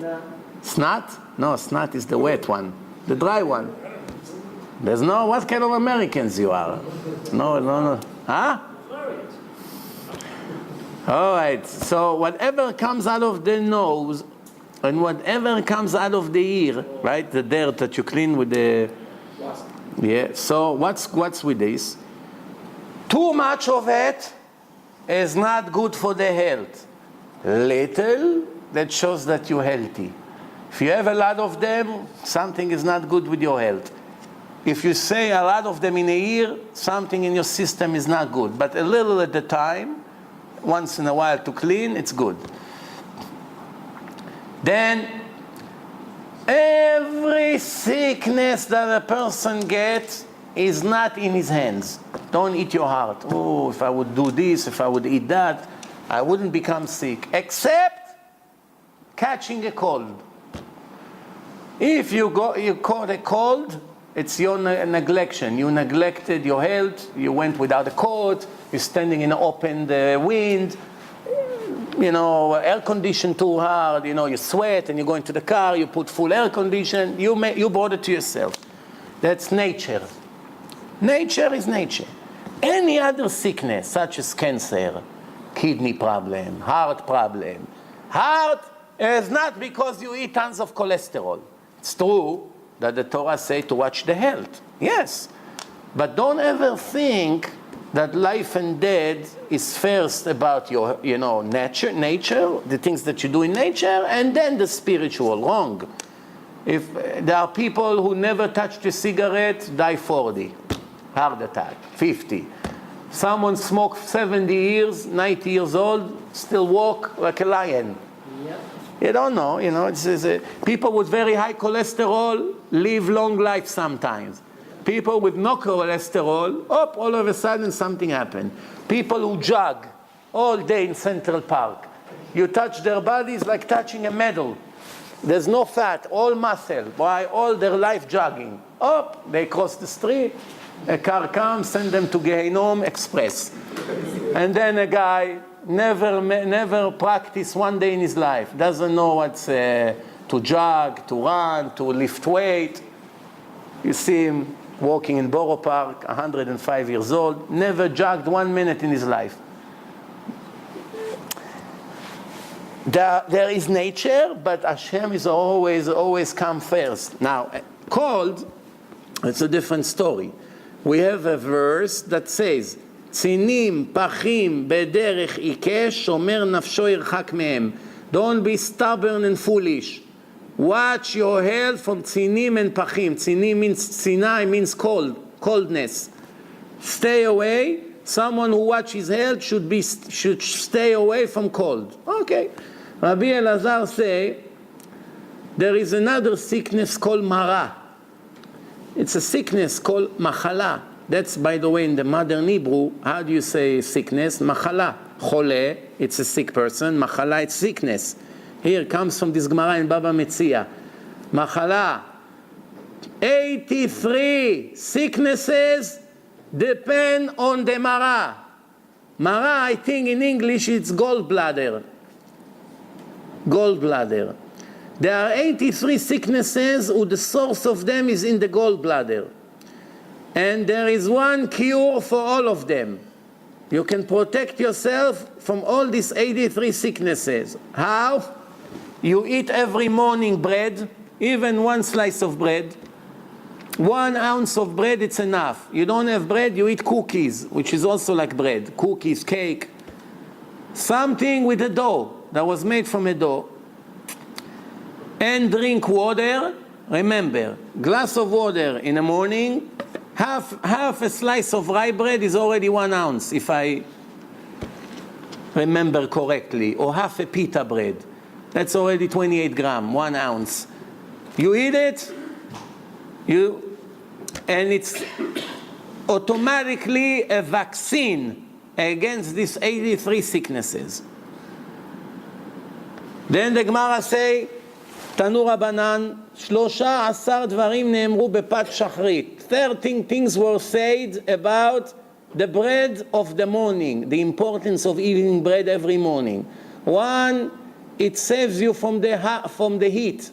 Snot? No, snot is the wet one, the dry one. There's no, what kind of Americans you are? No. Huh? All right, so whatever comes out of the nose and whatever comes out of the ear, right? The dirt that you clean with the... Yeah, so what's with this? Too much of it is not good for the health. Little, that shows that you're healthy. If you have a lot of them, something is not good with your health. If you say a lot of them in a year, something in your system is not good. But a little at a time, once in a while to clean, it's good. Then, every sickness that a person gets is not in his hands. Don't eat your heart. Oh, if I would do this, if I would eat that, I wouldn't become sick, except catching a cold. If you caught a cold, it's your neglection. You neglected your health. You went without a coat. You're standing in open wind. You know, air conditioned too hard. You know, you sweat and you go into the car. You put full air condition. You brought it to yourself. That's nature. Nature is nature. any other sickness, such as cancer, kidney problem, heart problem. Heart is not because you eat tons of cholesterol. It's true that the Torah say to watch the health. Yes. But don't ever think that life and death is first about your, nature, the things that you do in nature, and then the spiritual. Wrong. If there are people who never touched a cigarette, die 40, heart attack, 50. Someone smoked 70 years, 90 years old, still walk like a lion. Yep. You don't know, people with very high cholesterol live long life sometimes. People with no cholesterol, all of a sudden something happened. People who jog all day in Central Park. You touch their bodies like touching a medal. There's no fat, all muscle. Why? All their life jogging. They cross the street, a car comes, send them to Gehenom Express. And then a guy never practiced one day in his life, doesn't know what's to jog, to run, to lift weight. You see him walking in Borough Park, 105 years old, never jogged 1 minute in his life. There is nature, but Hashem is always come first. Now, cold, it's a different story. We have a verse that says, צינים, פחים, בדרך עיקש, שומר נפשו ירחק מהם. Don't be stubborn and foolish. Watch your health from צינים and פחים. צינים means, ציני means coldness. Stay away. Someone who watches his health should stay away from cold. Okay. Rabbi Elazar say, there is another sickness called mara. It's a sickness called machala. That's, by the way, in the modern Hebrew, how do you say sickness? Machala. Chole, it's a sick person. Machala, it's sickness. Here comes from this Gemara in Baba Metzia. Machala. 83 sicknesses depend on the mara. Mara, I think in English it's gallbladder. Gallbladder. There are 83 sicknesses who the source of them is in the gallbladder. And there is one cure for all of them. You can protect yourself from all these 83 sicknesses. How? You eat every morning bread, even one slice of bread. 1 ounce of bread, it's enough. You don't have bread, you eat cookies, which is also like bread. Cookies, cake. Something with a dough that was made from a dough. And drink water. Remember, glass of water in the morning, half a slice of rye bread is already 1 ounce, if I remember correctly, or half a pita bread. That's already 28 grams, 1 ounce. You eat it, and it's automatically a vaccine against these 83 sicknesses. Then the Gemara say, תנו רבנן, 13 דברים נאמרו בפת שחרית. 13 things were said about the bread of the morning, the importance of eating bread every morning. 1, it saves you from the heat.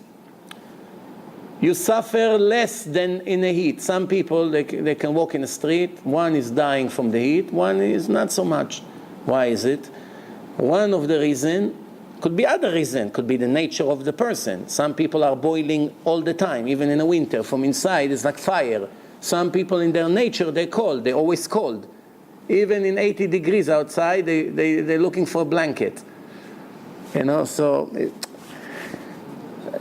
You suffer less than in the heat. Some people, they can walk in the street. 1 is dying from the heat, 1 is not so much. Why is it? One of the reasons, could be other reason, could be the nature of the person. Some people are boiling all the time, even in the winter. From inside, it's like fire. Some people in their nature, they're cold. They're always cold. Even in 80 degrees outside, they're looking for a blanket. So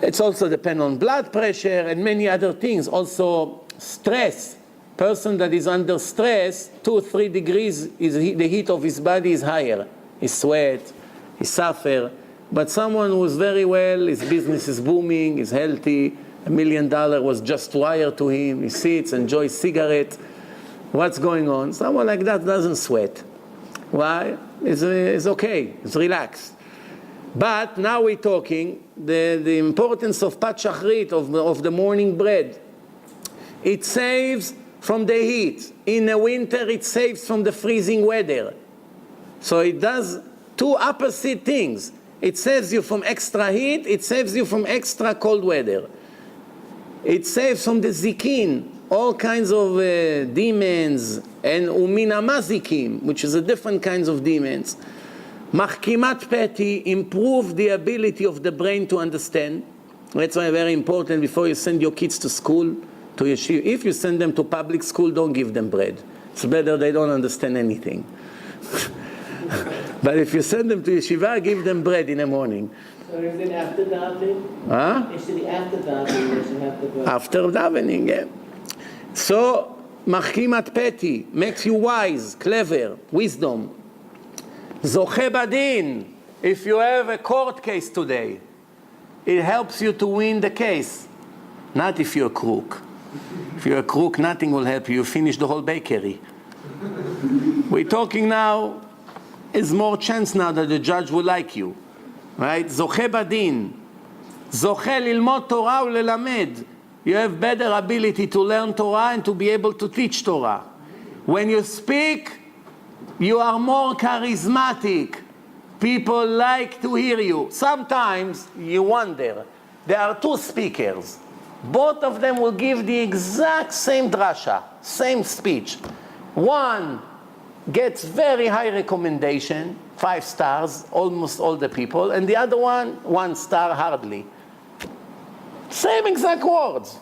it's also depend on blood pressure and many other things. Also stress. Person that is under stress, 2-3 degrees, the heat of his body is higher. He sweat, he suffer. But someone who's very well, his business is booming, he's healthy, $1 million was just wired to him, he sits, enjoys cigarette. What's going on? Someone like that doesn't sweat. Why? It's okay, it's relaxed. But now we're talking the importance of pat shachrit, of the morning bread. It saves from the heat. In the winter, it saves from the freezing weather. So it does 2 opposite things. It saves you from extra heat, it saves you from extra cold weather. It saves from the zikin, all kinds of demons, and umina mazikim, which is a different kinds of demons. Machkimat peti, improve the ability of the brain to understand. That's why very important before you send your kids to school, to yeshiva. If you send them to public school, don't give them bread. It's better they don't understand anything. But if you send them to yeshiva, give them bread in the morning. So is it after davening? Huh? It should be after davening, they should have the bread. After davening, yeah. So, machkimat peti, makes you wise, clever, wisdom. Zoche badin, if you have a court case today, it helps you to win the case. Not if you're a crook. If you're a crook, nothing will help you. You finish the whole bakery. We're talking now, is more chance now that the judge will like you. Right? Zoche badin. Zoche lilmod Torah ulelamed. You have better ability to learn Torah and to be able to teach Torah. When you speak, you are more charismatic. People like to hear you. Sometimes you wonder, there are two speakers. Both of them will give the exact same drasha, same speech. One gets very high recommendation, 5 stars, almost all the people, and the other one, 1 star hardly. Same exact words.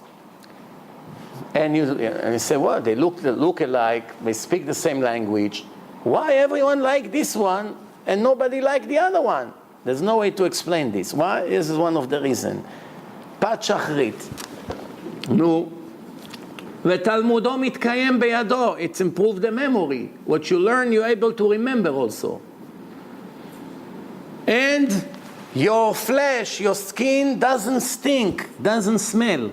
And you say, well, they look alike, they speak the same language. Why everyone like this one and nobody like the other one? There's no way to explain this. Why? This is one of the reasons. Pat shachrit. No. ותלמודו מתקיים בידו. It's improved the memory. What you learn, you're able to remember also. And your flesh, your skin doesn't stink, doesn't smell.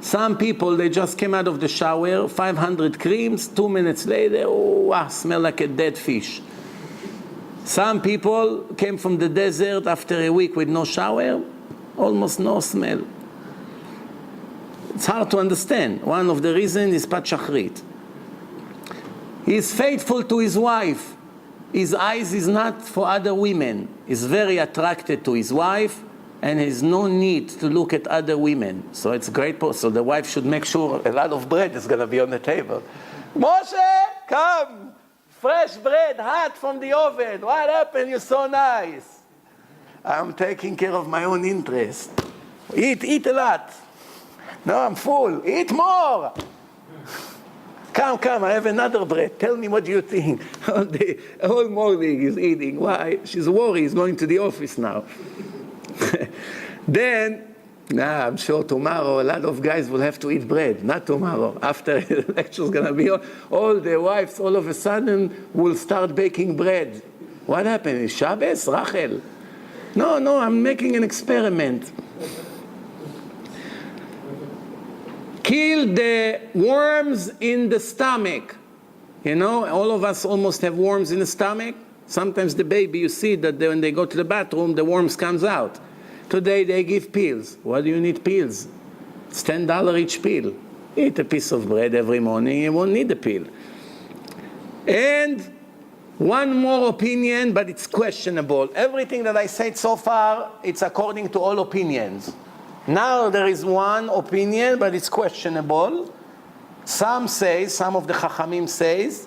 Some people, they just came out of the shower, 500 creams, 2 minutes later, smell like a dead fish. Some people came from the desert after a week with no shower, almost no smell. It's hard to understand. One of the reasons is Pat Shachrit. He is faithful to his wife. His eyes is not for other women. He's very attracted to his wife, and has no need to look at other women. So it's great. So the wife should make sure a lot of bread is going to be on the table. Moshe, come! Fresh bread, hot from the oven. What happened? You're so nice. I'm taking care of my own interest. Eat a lot. No, I'm full. Eat more. Come, I have another bread. Tell me what you think. All morning he's eating. Why? She's worried. He's going to the office now. Then, I'm sure tomorrow a lot of guys will have to eat bread. Not tomorrow. After the lecture's going to be all the wives all of a sudden will start baking bread. What happened? Is Shabbos? Rachel? No, I'm making an experiment. Kill the worms in the stomach. You know, all of us almost have worms in the stomach. Sometimes the baby, you see that when they go to the bathroom, the worms comes out. Today they give pills. Why do you need pills? It's $10 each pill. Eat a piece of bread every morning, you won't need the pill. And one more opinion, but it's questionable. Everything that I said so far, it's according to all opinions. Now there is one opinion, but it's questionable. Some of the Chachamim says,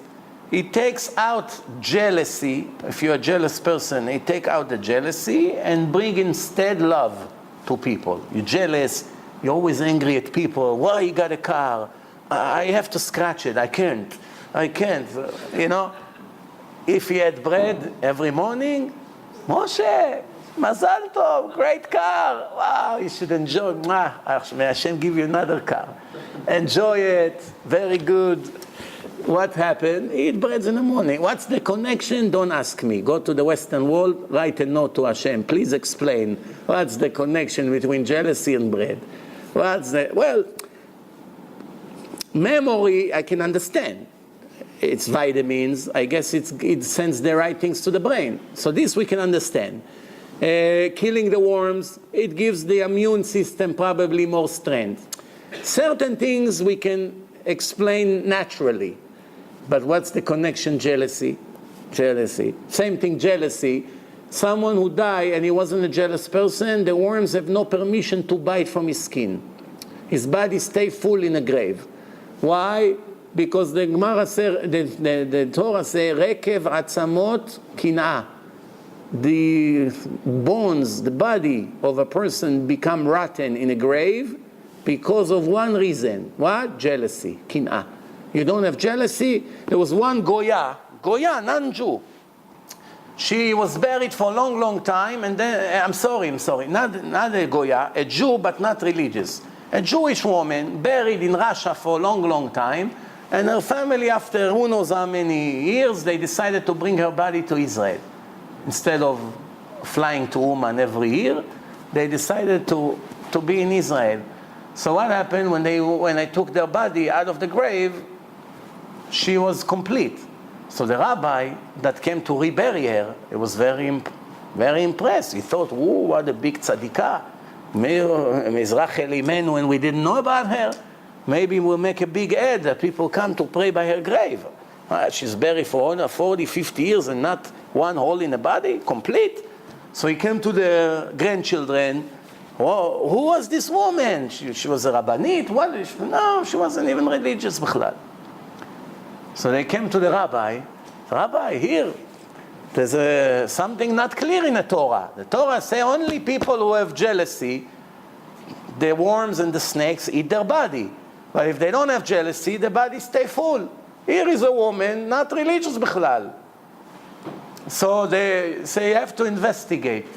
it takes out jealousy. If you're a jealous person, it takes out the jealousy and bring instead love to people. You're jealous, you're always angry at people. Why you got a car? I have to scratch it. I can't. You know, if you had bread every morning, Moshe, Mazal Tov, great car. Wow, you should enjoy. May Hashem give you another car. Enjoy it. Very good. What happened? Eat bread in the morning. What's the connection? Don't ask me. Go to the Western Wall, write a note to Hashem. Please explain. What's the connection between jealousy and bread? Well, memory, I can understand. It's vitamins. I guess it sends the right things to the brain. So this we can understand. Killing the worms, it gives the immune system probably more strength. Certain things we can explain naturally. But what's the connection? Jealousy. Same thing, jealousy. Someone who died and he wasn't a jealous person, the worms have no permission to bite from his skin. His body stay full in a grave. Why? Because the Gemara say, the Torah say, Rekev atzamot kin'ah. The bones, the body of a person become rotten in a grave because of one reason. What? Jealousy, kin'ah. You don't have jealousy. There was one Goya, non-Jew. She was buried for a long, long time, and then, I'm sorry, not a Goya, a Jew, but not religious. A Jewish woman buried in Russia for a long, long time, and her family, after who knows how many years, they decided to bring her body to Israel. Instead of flying to Uman every year, they decided to be in Israel. So what happened when they took their body out of the grave? She was complete. So the rabbi that came to rebury her, he was very, very impressed. He thought, "Whoa, what a big tzadikah, Mizrachi Elimenu, and we didn't know about her. Maybe we'll make a big ad that people come to pray by her grave. She's buried for 40, 50 years and not one hole in the body, complete." So he came to the grandchildren. "Whoa, who was this woman? She was a rabbanit? What is she?" No, she wasn't even religious. So they came to the rabbi. "Rabbi, here, there's something not clear in the Torah. The Torah say only people who have jealousy, the worms and the snakes eat their body. But if they don't have jealousy, the body stay full. Here is a woman, not religious bichlal." So they say you have to investigate.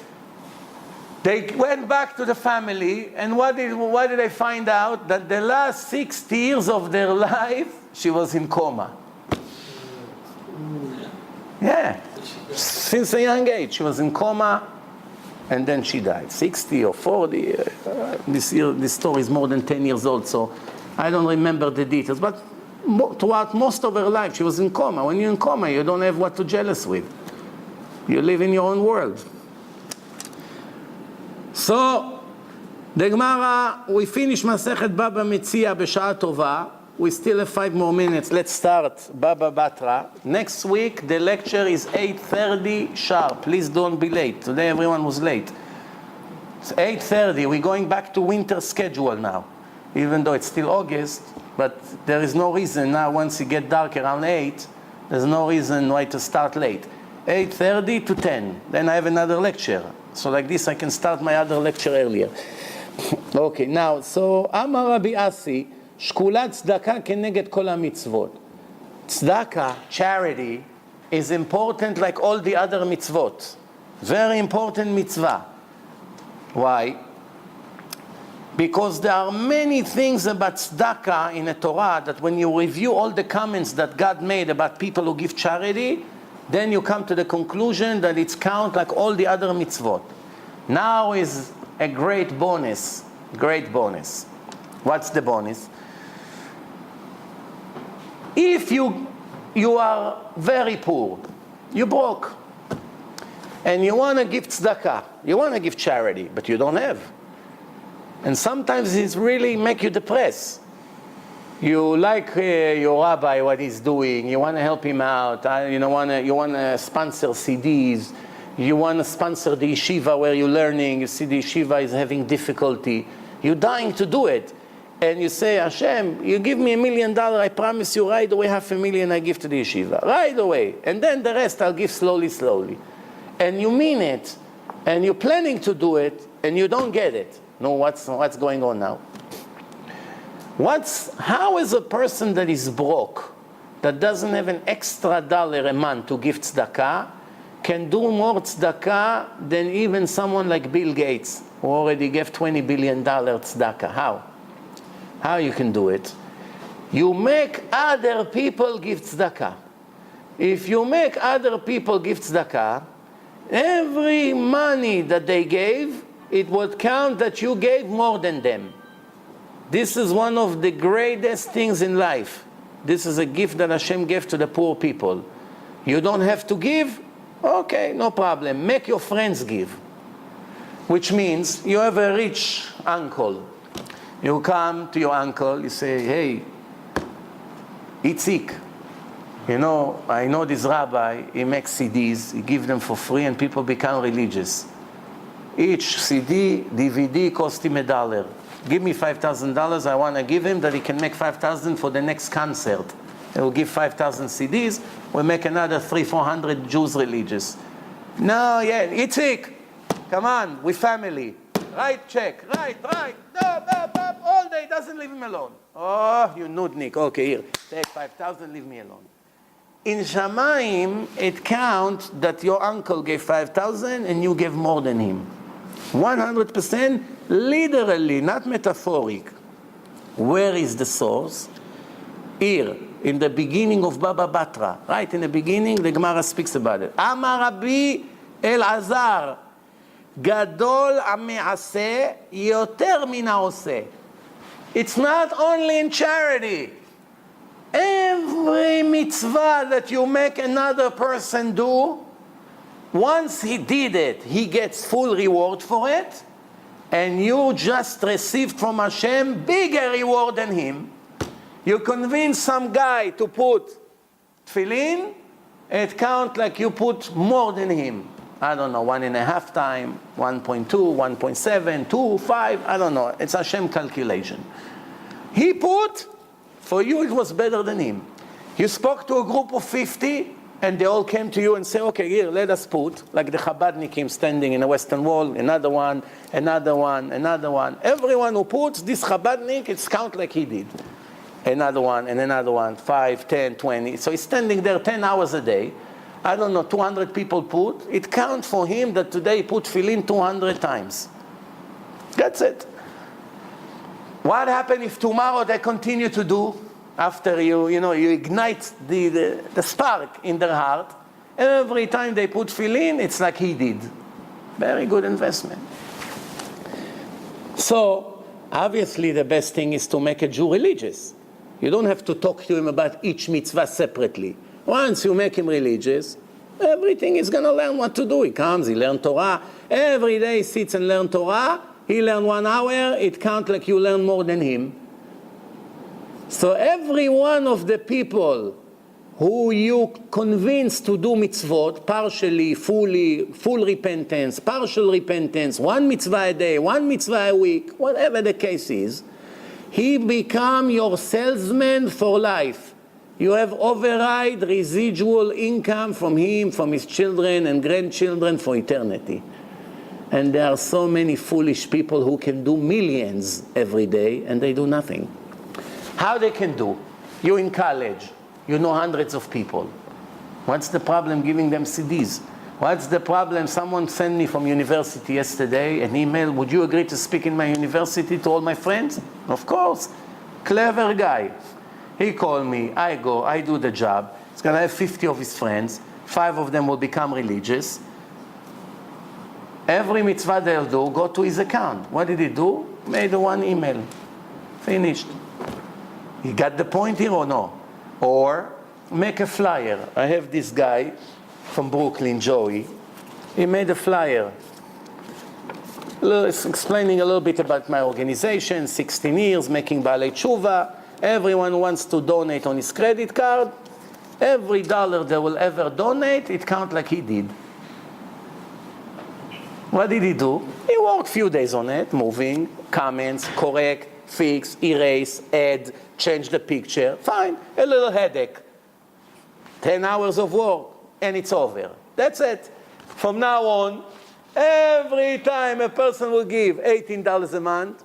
They went back to the family, and what did they find out? That the last 60 years of their life, she was in coma. Yeah, since a young age, she was in coma, and then she died. 60 or 40. This story is more than 10 years old, so I don't remember the details. But throughout most of her life, she was in coma. When you're in coma, you don't have what to jealous with. You live in your own world. So, the Gemara, we finish Masechet Baba Metzia B'Sha'ah Tova. We still have 5 more minutes. Let's start Baba Batra. Next week, the lecture is 8:30 sharp. Please don't be late. Today, everyone was late. It's 8:30. We're going back to winter schedule now. Even though it's still August, but there is no reason now, once it gets dark around 8, there's no reason why to start late. 8:30 to 10. Then I have another lecture. So like this, I can start my other lecture earlier. Okay, now, so Amar Rabbi Yossi, Shkulat tzedakah keneged kol hamitzvot. Tzedakah, charity, is important like all the other mitzvot. Very important mitzvah. Why? Because there are many things about tzedakah in the Torah that when you review all the comments that God made about people who give charity, then you come to the conclusion that it's count like all the other mitzvot. Now is a great bonus. Great bonus. What's the bonus? If you are very poor, you broke, and you want to give tzedakah, you want to give charity, but you don't have. And sometimes it really make you depressed. You like your rabbi, what he's doing. You want to help him out. You want to sponsor CDs. You want to sponsor the yeshiva where you're learning. You see the yeshiva is having difficulty. You're dying to do it. And you say, Hashem, you give me $1 million, I promise you right away $500,000 I give to the yeshiva. Right away. And then the rest I'll give slowly, slowly. And you mean it. And you're planning to do it. And you don't get it. No, what's going on now? How is a person that is broke, that doesn't have an extra dollar a month to give tzedakah, can do more tzedakah than even someone like Bill Gates, who already gave $20 billion tzedakah? How you can do it? You make other people give tzedakah. If you make other people give tzedakah, every money that they gave, it would count that you gave more than them. This is one of the greatest things in life. This is a gift that Hashem gave to the poor people. You don't have to give? Okay, no problem. Make your friends give. Which means you have a rich uncle. You come to your uncle, you say, hey, Itzik, I know this rabbi, he makes CDs, he gives them for free and people become religious. Each CD, DVD cost him $1. give me $5,000. I want to give him that he can make $5,000 for the next concert. He will give 5,000 CDs. We'll make another 300-400 Jews religious. No, yeah, Itzik, come on, we family. Write check, write. No, all day, doesn't leave him alone. Oh, you nudnik. Okay, here, take 5,000, leave me alone. In Shamayim, it counts that your uncle gave 5,000 and you gave more than him. 100% literally, not metaphoric. Where is the source? Here, in the beginning of Baba Batra. Right, in the beginning, the Gemara speaks about it. Amar Rabbi Elazar, Gadol Ame'aseh Yoter Min Ha'oseh. It's not only in charity. Every mitzvah that you make another person do, once he did it, he gets full reward for it, and you just received from Hashem bigger reward than him. You convince some guy to put tefillin, it counts like you put more than him. I don't know, 1.5 times, 1.2, 1.7, 2, 5, I don't know. It's Hashem calculation. He put, for you it was better than him. You spoke to a group of 50, and they all came to you and say, okay, here, let us put, like the Chabadnikim standing in the Western Wall, another one. Everyone who puts this Chabadnik, it's count like he did. Another one, 5, 10, 20. So he's standing there 10 hours a day. I don't know, 200 people put. It counts for him that today he put tefillin 200 times. That's it. What happens if tomorrow they continue to do? After you ignite the spark in their heart, every time they put tefillin, it's like he did. Very good investment. So, obviously the best thing is to make a Jew religious. You don't have to talk to him about each mitzvah separately. Once you make him religious, everything is going to learn what to do. He comes, he learns Torah. Every day he sits and learns Torah. He learns 1 hour, it counts like you learn more than him. So every one of the people who you convince to do mitzvot, partially, fully, full repentance, partial repentance, 1 mitzvah a day, 1 mitzvah a week, whatever the case is, he become your salesman for life. You have override residual income from him, from his children and grandchildren for eternity. And there are so many foolish people who can do millions every day and they do nothing. How they can do? You're in college. You know hundreds of people. What's the problem giving them CDs? What's the problem? Someone sent me from university yesterday an email. Would you agree to speak in my university to all my friends? Of course. Clever guy. He called me. I go. I do the job. He's going to have 50 of his friends. 5 of them will become religious. Every mitzvah they'll do, go to his account. What did he do? Made 1 email. Finished. You got the point here or no? Or make a flyer. I have this guy from Brooklyn, Joey. He made a flyer. Explaining a little bit about my organization, 16 years, making Baalei Tshuva. Everyone wants to donate on his credit card. Every dollar they will ever donate, it counts like he did. What did he do? He worked a few days on it, moving, comments, correct, fix, erase, add, change the picture. Fine, a little headache. 10 hours of work, and it's over. That's it. From now on, every time a person will give $18 a month,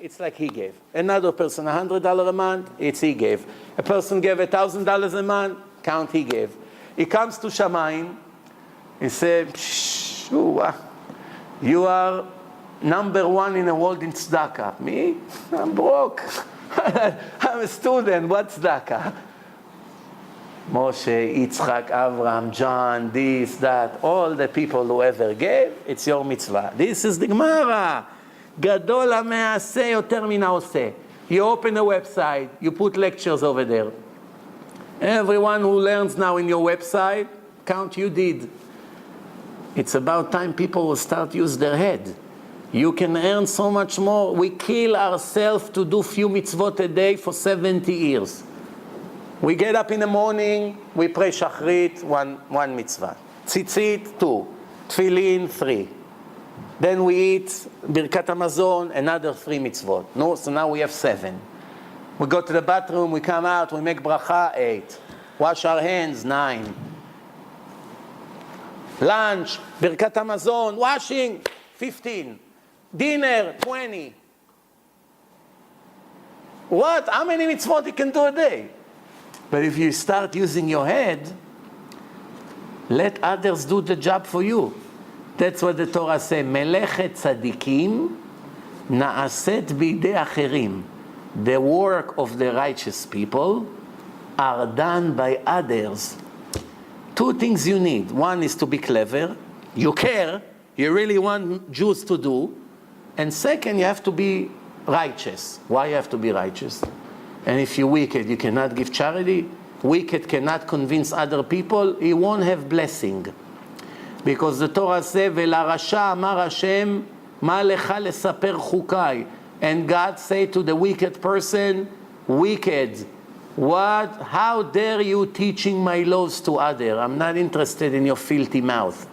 it's like he gave. Another person, $100 a month, it's he gave. A person gave $1,000 a month, count he gave. He comes to Shamayim, he says, you are number 1 in the world in tzedakah. Me? I'm broke. I'm a student. What's tzedakah? Moshe, Yitzchak, Avraham, John, this, that, all the people who ever gave, it's your mitzvah. This is the Gemara. Gadol ha'me'aseh yoter min ha'oseh. You open a website, you put lectures over there. Everyone who learns now in your website, count you did. It's about time people will start to use their head. You can earn so much more. We kill ourselves to do few mitzvot a day for 70 years. We get up in the morning, we pray shachrit, one mitzvah. Tzitzit, 2. Tefillin, 3. Then we eat Birkat Hamazon, another 3 mitzvot. No, so now we have 7. We go to the bathroom, we come out, we make bracha, 8. Wash our hands, 9. Lunch, Birkat Hamazon, washing, 15. Dinner, 20. What? How many mitzvot you can do a day? But if you start using your head, let others do the job for you. That's what the Torah says. Melechet tzadikim na'aset bidei acherim. The work of the righteous people are done by others. 2 things you need. One is to be clever. You care. You really want Jews to do. And second, you have to be righteous. Why you have to be righteous? And if you're wicked, you cannot give charity. Wicked cannot convince other people. He won't have blessing. Because the Torah says, "Ve'larasha amar Hashem, ma lecha lesaper chukai." And God say to the wicked person, "Wicked, what? How dare you teaching my laws to others? I'm not interested in your filthy mouth."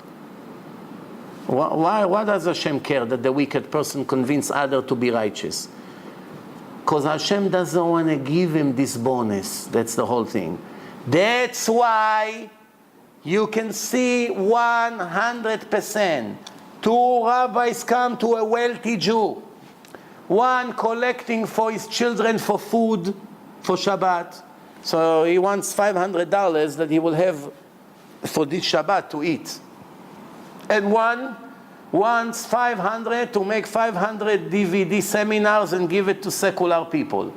Why does Hashem care that the wicked person convince others to be righteous? Because Hashem doesn't want to give him this bonus. That's the whole thing. That's why you can see 100%. 2 rabbis come to a wealthy Jew. One collecting for his children for food, for Shabbat. So he wants $500 that he will have for this Shabbat to eat. And one wants 500 to make 500 DVD seminars and give it to secular people.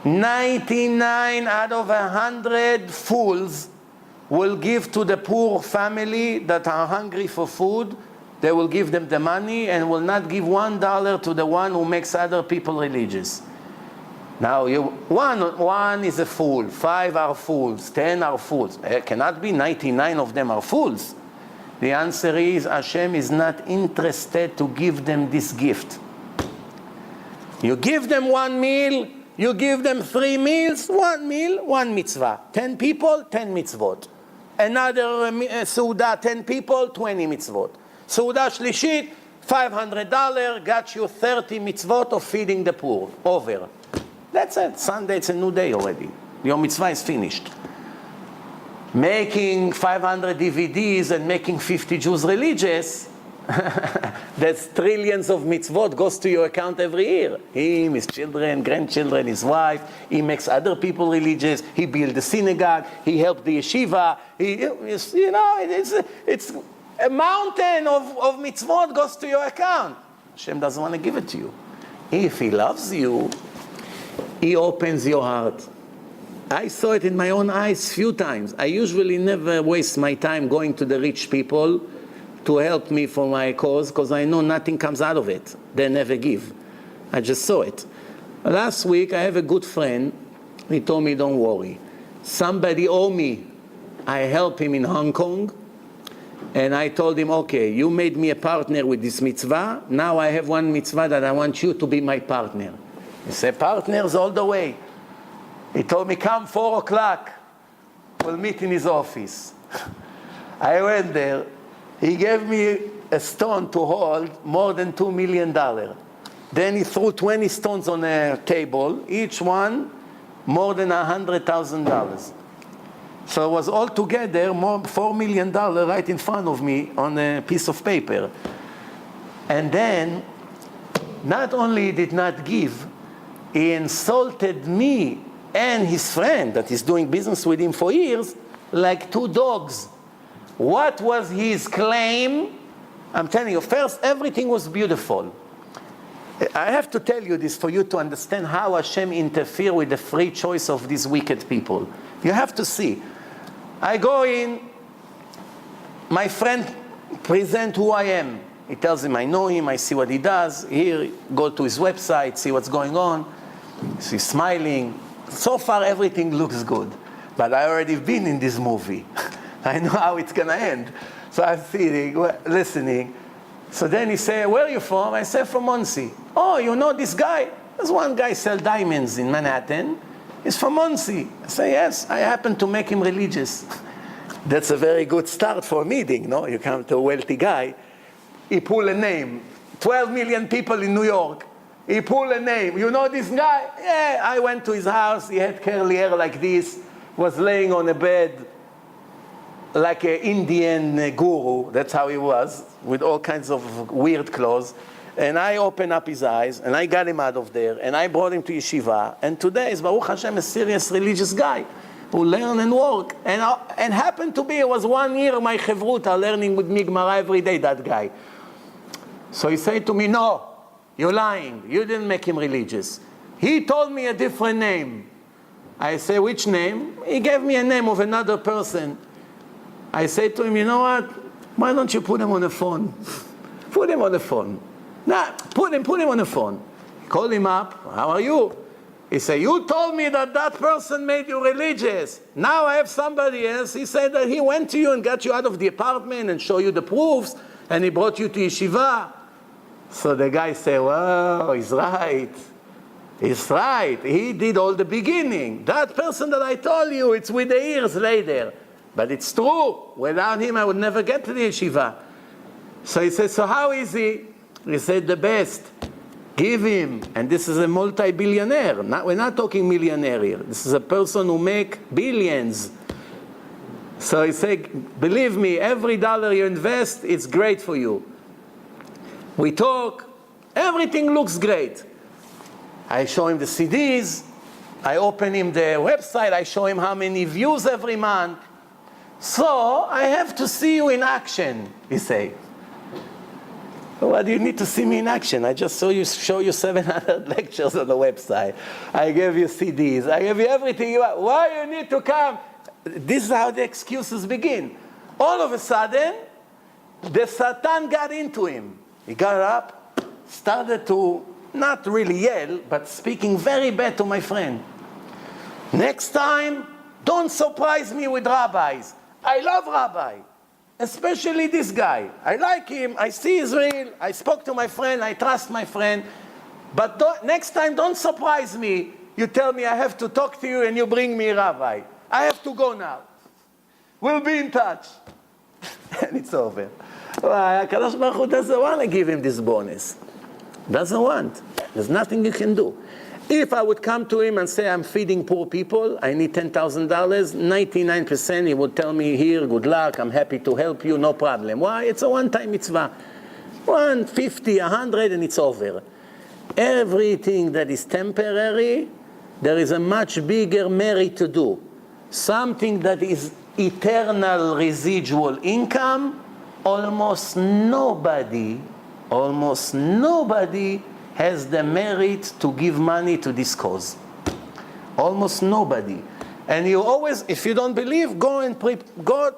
99 out of 100 fools will give to the poor family that are hungry for food. They will give them the money and will not give $1 to the one who makes other people religious. Now, one is a fool, 5 are fools, 10 are fools. It cannot be 99 of them are fools. The answer is Hashem is not interested to give them this gift. You give them 1 meal, you give them 3 meals, 1 meal, 1 mitzvah. 10 people, 10 mitzvot. Another Suda, 10 people, 20 mitzvot. Suda Shlishit, $500, got you 30 mitzvot of feeding the poor. Over. That's it. Sunday, it's a new day already. Your mitzvah is finished. Making 500 DVDs and making 50 Jews religious, that's trillions of mitzvot goes to your account every year. Him, his children, grandchildren, his wife. He makes other people religious. He built the synagogue. He helped the yeshiva. It's a mountain of mitzvot goes to your account. Hashem doesn't want to give it to you. If he loves you, he opens your heart. I saw it in my own eyes few times. I usually never waste my time going to the rich people to help me for my cause, because I know nothing comes out of it. They never give. I just saw it. Last week, I have a good friend. He told me, don't worry. Somebody owe me. I helped him in Hong Kong. And I told him, okay, you made me a partner with this mitzvah. Now I have 1 mitzvah that I want you to be my partner. He said, partners all the way. He told me, come 4 o'clock. We'll meet in his office. I went there. He gave me a stone to hold more than $2 million. Then he threw 20 stones on a table, each one more than $100,000. So it was all together $4 million right in front of me on a piece of paper. And then, not only did not give, he insulted me and his friend that is doing business with him for years like 2 dogs. What was his claim? I'm telling you, first, everything was beautiful. I have to tell you this for you to understand how Hashem interferes with the free choice of these wicked people. You have to see. I go in, my friend present who I am. He tells him I know him, I see what he does. Here, go to his website, see what's going on. He's smiling. So far, everything looks good. But I already been in this movie. I know how it's going to end. So I'm sitting, listening. So then he said, where are you from? I said, from Monsey. Oh, you know this guy? There's one guy sell diamonds in Manhattan. He's from Monsey. I say, yes, I happen to make him religious. That's a very good start for a meeting, no? You come to a wealthy guy. He pulled a name. 12 million people in New York. He pulled a name. You know this guy? Yeah, I went to his house. He had curly hair like this, was laying on a bed like an Indian guru. That's how he was, with all kinds of weird clothes. And I opened up his eyes, and I got him out of there, and I brought him to yeshiva. And today is, Baruch Hashem, a serious religious guy who learn and work. And happened to be, it was 1 year my chevruta learning with me Gemara every day, that guy. So he said to me, no, you're lying. You didn't make him religious. He told me a different name. I say, which name? He gave me a name of another person. I said to him, you know what? Why don't you put him on the phone? Put him on the phone. Nah, put him on the phone. Call him up. How are you? He said, you told me that that person made you religious. Now I have somebody else. He said that he went to you and got you out of the apartment and showed you the proofs, and he brought you to yeshiva. So the guy said, wow, he's right. He's right. He did all the beginning. That person that I told you, it's with the years later. But it's true. Without him, I would never get to the yeshiva. So he said, so how is he? He said, the best. Give him. And this is a multi-billionaire. We're not talking millionaire here. This is a person who makes billions. So he said, believe me, every dollar you invest, it's great for you. We talk. Everything looks great. I show him the CDs. I open him the website. I show him how many views every month. So I have to see you in action, he say. Why do you need to see me in action? I just show you 700 lectures on the website. I gave you CDs. I gave you everything you want. Why you need to come? This is how the excuses begin. All of a sudden, the Satan got into him. He got up, started to not really yell, but speaking very bad to my friend. Next time, don't surprise me with rabbis. I love Rabbi, especially this guy. I like him. I see he's real. I spoke to my friend. I trust my friend. But next time, don't surprise me. You tell me I have to talk to you and you bring me a rabbi. I have to go now. We'll be in touch. And it's over. Well, HaKadosh Baruch Hu doesn't want to give him this bonus. Doesn't want. There's nothing you can do. If I would come to him and say, I'm feeding poor people, I need $10,000, 99% he would tell me, here, good luck, I'm happy to help you, no problem. Why? It's a one-time mitzvah. 150, 100, and it's over. Everything that is temporary, there is a much bigger merit to do. Something that is eternal residual income, almost nobody has the merit to give money to this cause. Almost nobody. And you always, if you don't believe, go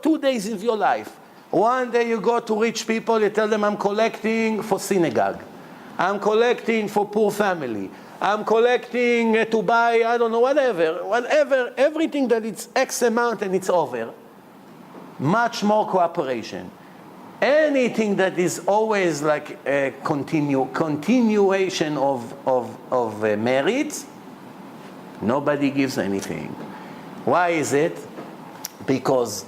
2 days of your life. One day you go to rich people, you tell them, I'm collecting for synagogue. I'm collecting for poor family. I'm collecting to buy, I don't know, whatever, everything that it's X amount and it's over. Much more cooperation. Anything that is always like a continuation of merit, nobody gives anything. Why is it? Because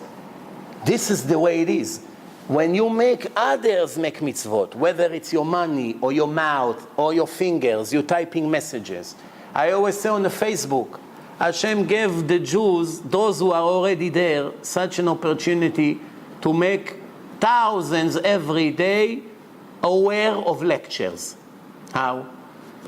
this is the way it is. When you make others make mitzvot, whether it's your money or your mouth or your fingers, you're typing messages. I always say on the Facebook, Hashem gave the Jews, those who are already there, such an opportunity to make thousands every day aware of lectures. How?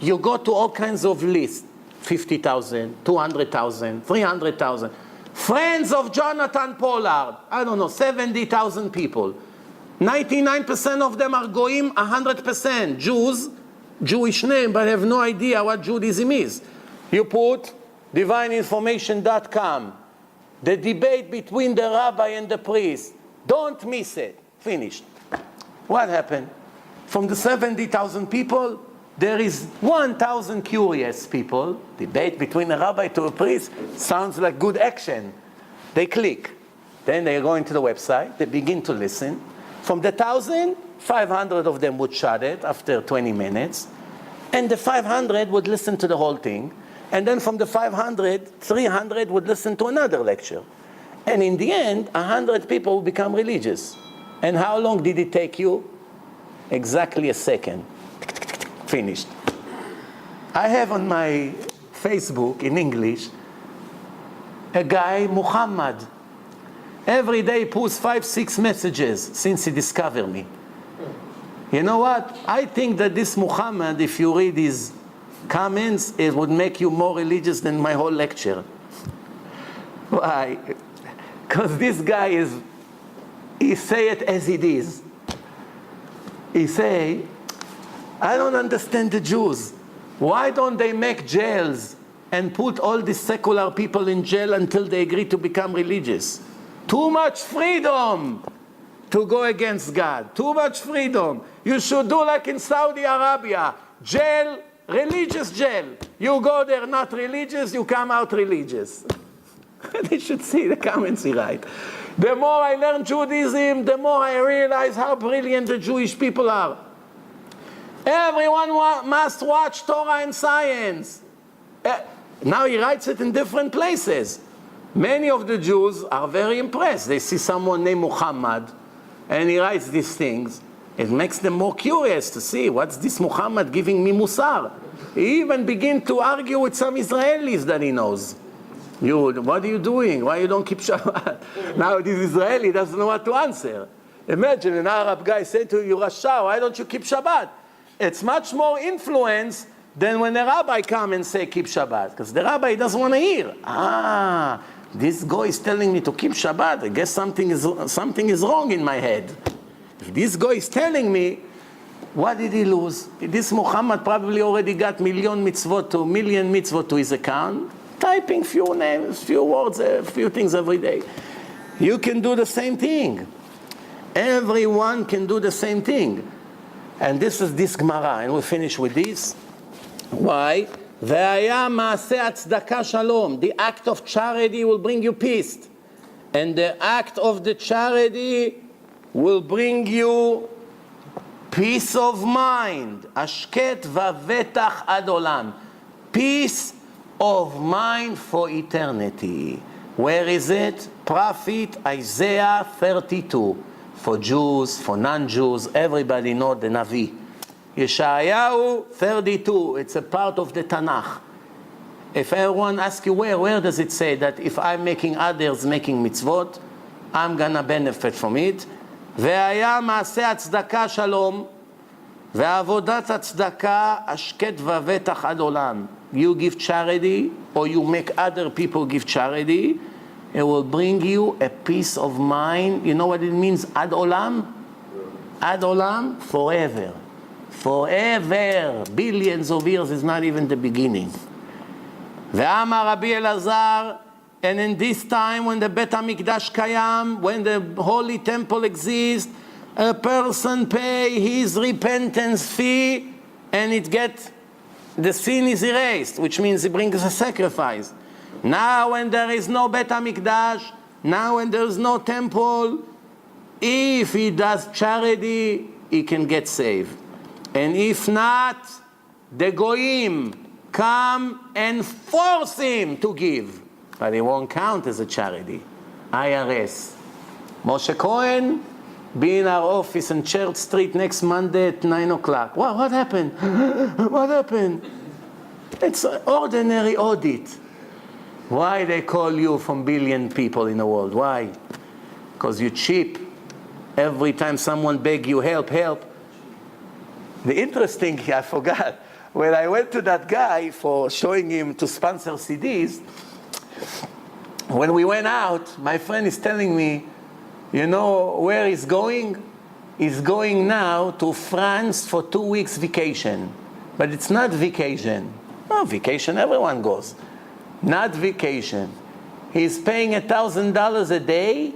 You go to all kinds of lists, 50,000, 200,000, 300,000. Friends of Jonathan Pollard, I don't know, 70,000 people. 99% of them are goyim, 100% Jews, Jewish name, but have no idea what Judaism is. You put divineinformation.com, the debate between the rabbi and the priest. Don't miss it. Finished. What happened? From the 70,000 people, there is 1,000 curious people. Debate between a rabbi to a priest sounds like good action. They click. Then they go into the website. They begin to listen. From the 1,000, 500 of them would shut it after 20 minutes. And the 500 would listen to the whole thing. And then from the 500, 300 would listen to another lecture. And in the end, 100 people will become religious. And how long did it take you? Exactly a second. Finished. I have on my Facebook in English a guy, Muhammad. Every day he posts 5-6 messages since he discovered me. You know what? I think that this Muhammad, if you read his comments, it would make you more religious than my whole lecture. Why? Because this guy he say it as it is. He say, I don't understand the Jews. Why don't they make jails and put all these secular people in jail until they agree to become religious? Too much freedom to go against God. Too much freedom. You should do like in Saudi Arabia. Jail, religious jail. You go there not religious, you come out religious. They should see the comments he write. The more I learn Judaism, the more I realize how brilliant the Jewish people are. Everyone must watch Torah and science. Now he writes it in different places. Many of the Jews are very impressed. They see someone named Muhammad, and he writes these things. It makes them more curious to see, what's this Muhammad giving me musar? He even begins to argue with some Israelis that he knows. What are you doing? Why you don't keep Shabbat? Now this Israeli doesn't know what to answer. Imagine an Arab guy saying to you, Rasha, why don't you keep Shabbat? It's much more influence than when a rabbi come and say keep Shabbat. Because the rabbi doesn't want to hear. This guy is telling me to keep Shabbat. I guess something is wrong in my head. If this guy is telling me, what did he lose? This Muhammad probably already got million mitzvot to his account. Typing few names, few words, few things every day. You can do the same thing. Everyone can do the same thing. And this is this Gemara, and we'll finish with this. Why? והיה מעשה הצדקה שלום. The act of charity will bring you peace. And the act of the charity will bring you peace of mind. השקט ובטח עד עולם. Peace of mind for eternity. Where is it? Prophet Isaiah 32. For Jews, for non-Jews, everybody know the Navi. Yeshayahu 32, it's a part of the Tanakh. If everyone asks you where does it say that if I'm making others making mitzvot, I'm gonna benefit from it? והיה מעשה הצדקה שלום, ועבודת הצדקה השקט ובטח עד עולם. You give charity, or you make other people give charity, it will bring you a peace of mind. You know what it means, ad olam? Ad olam, forever. Forever. Billions of years is not even the beginning. Ve'amar Rabbi Elazar, and in this time when the Bet HaMikdash Kayam, when the Holy Temple exists, a person pay his repentance fee and the sin is erased, which means he brings a sacrifice. Now when there is no Bet HaMikdash, now when there is no temple, if he does charity, he can get saved. And if not, the Goyim come and force him to give. But it won't count as a charity. IRS. Moshe Cohen, be in our office on Church Street next Monday at 9 o'clock. What happened? What happened? It's an ordinary audit. Why they call you from billion people in the world? Why? Because you're cheap. Every time someone beg you help. The interesting, I forgot, when I went to that guy for showing him to sponsor CDs, when we went out, my friend is telling me, you know where he's going? He's going now to France for 2 weeks vacation. But it's not vacation. Oh, vacation, everyone goes. Not vacation. He's paying $1,000 a day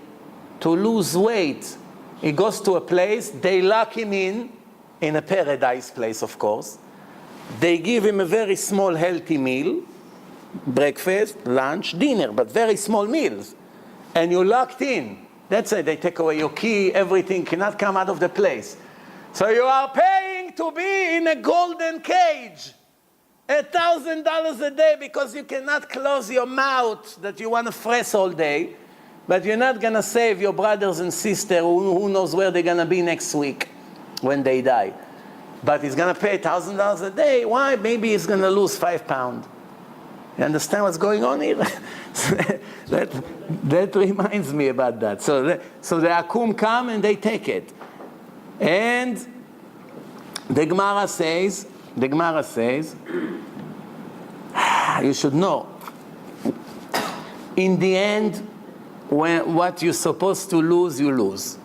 to lose weight. He goes to a place, they lock him in a paradise place, of course. They give him a very small healthy meal, breakfast, lunch, dinner, but very small meals. And you're locked in. That's it, they take away your key, everything cannot come out of the place. So you are paying to be in a golden cage. $1,000 a day because you cannot close your mouth that you want to fresh all day, but you're not going to save your brothers and sisters who knows where they're going to be next week. when they die. But he's going to pay $1,000 a day. Why? Maybe he's going to lose 5 pounds. You understand what's going on here? that reminds me about that. So the Akum come and they take it. And the Gemara says, you should know, in the end, when what you're supposed to lose, you lose.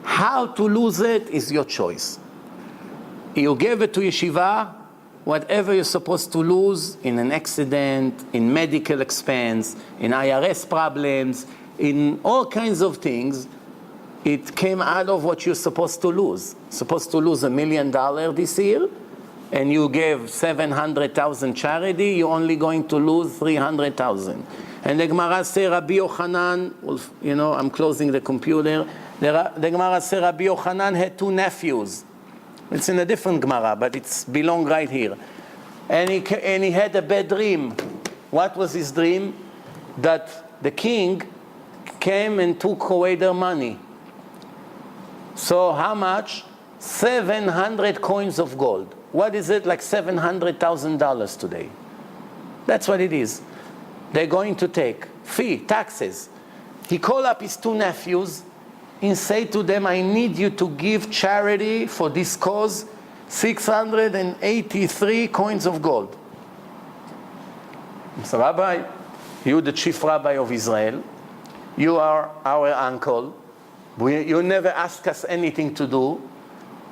How to lose it is your choice. You gave it to yeshiva, whatever you're supposed to lose in an accident, in medical expense, in IRS problems, in all kinds of things, it came out of what you're supposed to lose. Supposed to lose $1 million this year, and you gave 700,000 charity, you're only going to lose 300,000. And the Gemara says, Rabbi Yochanan, I'm closing the computer. The Gemara says, Rabbi Yochanan had 2 nephews. It's in a different Gemara, but it's belong right here. And he had a bad dream. What was his dream? That the king came and took away their money. So how much? 700 coins of gold. What is it, like $700,000 today? That's what it is. They're going to take taxes. He called up his 2 nephews and said to them, I need you to give charity for this cause, 683 coins of gold. So, Rabbi, you're the chief rabbi of Israel. You are our uncle. You never ask us anything to do.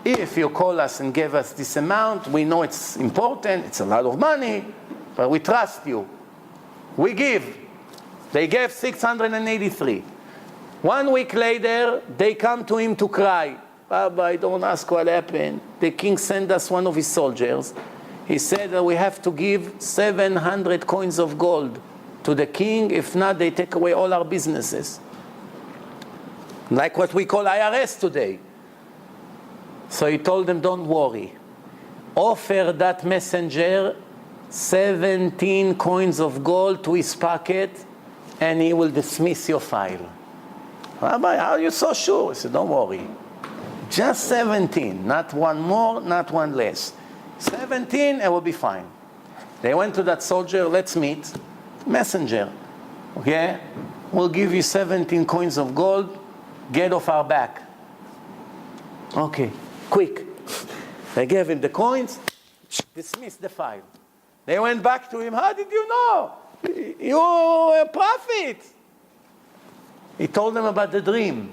If you call us and give us this amount, we know it's important, it's a lot of money, but we trust you. We give. They gave 683. 1 week later, they come to him to cry. Rabbi, don't ask what happened. The king sent us one of his soldiers. He said that we have to give 700 coins of gold to the king. If not, they take away all our businesses. Like what we call IRS today. So he told them, don't worry. Offer that messenger 17 coins of gold to his pocket, and he will dismiss your file. Rabbi, how are you so sure? He said, don't worry. Just 17, not one more, not one less. 17, it will be fine. They went to that soldier, let's meet. Messenger, okay? We'll give you 17 coins of gold, get off our back. Okay, quick. They gave him the coins, dismissed the file. They went back to him, how did you know? You're a prophet. He told them about the dream.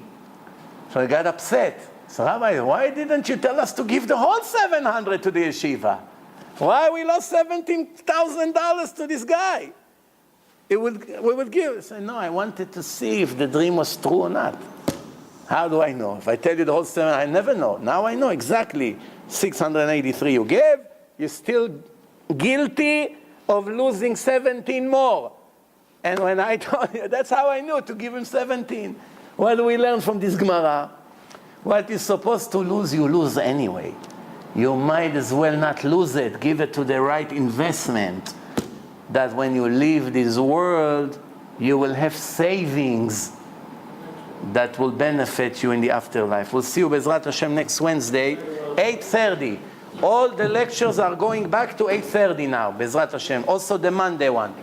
So he got upset. So, Rabbi, why didn't you tell us to give the whole 700 to the yeshiva? Why we lost $17,000 to this guy? We would give. I said, no, I wanted to see if the dream was true or not. How do I know? If I tell you the whole 700, I never know. Now I know exactly 683 you gave. You're still guilty of losing 17 more. And when I told you, that's how I knew to give him 17. What do we learn from this Gemara? What you're supposed to lose, you lose anyway. You might as well not lose it. Give it to the right investment. That when you leave this world, you will have savings that will benefit you in the afterlife. We'll see you, Bezrat Hashem, next Wednesday, 8:30. All the lectures are going back to 8:30 now, Bezrat Hashem. Also the Monday one.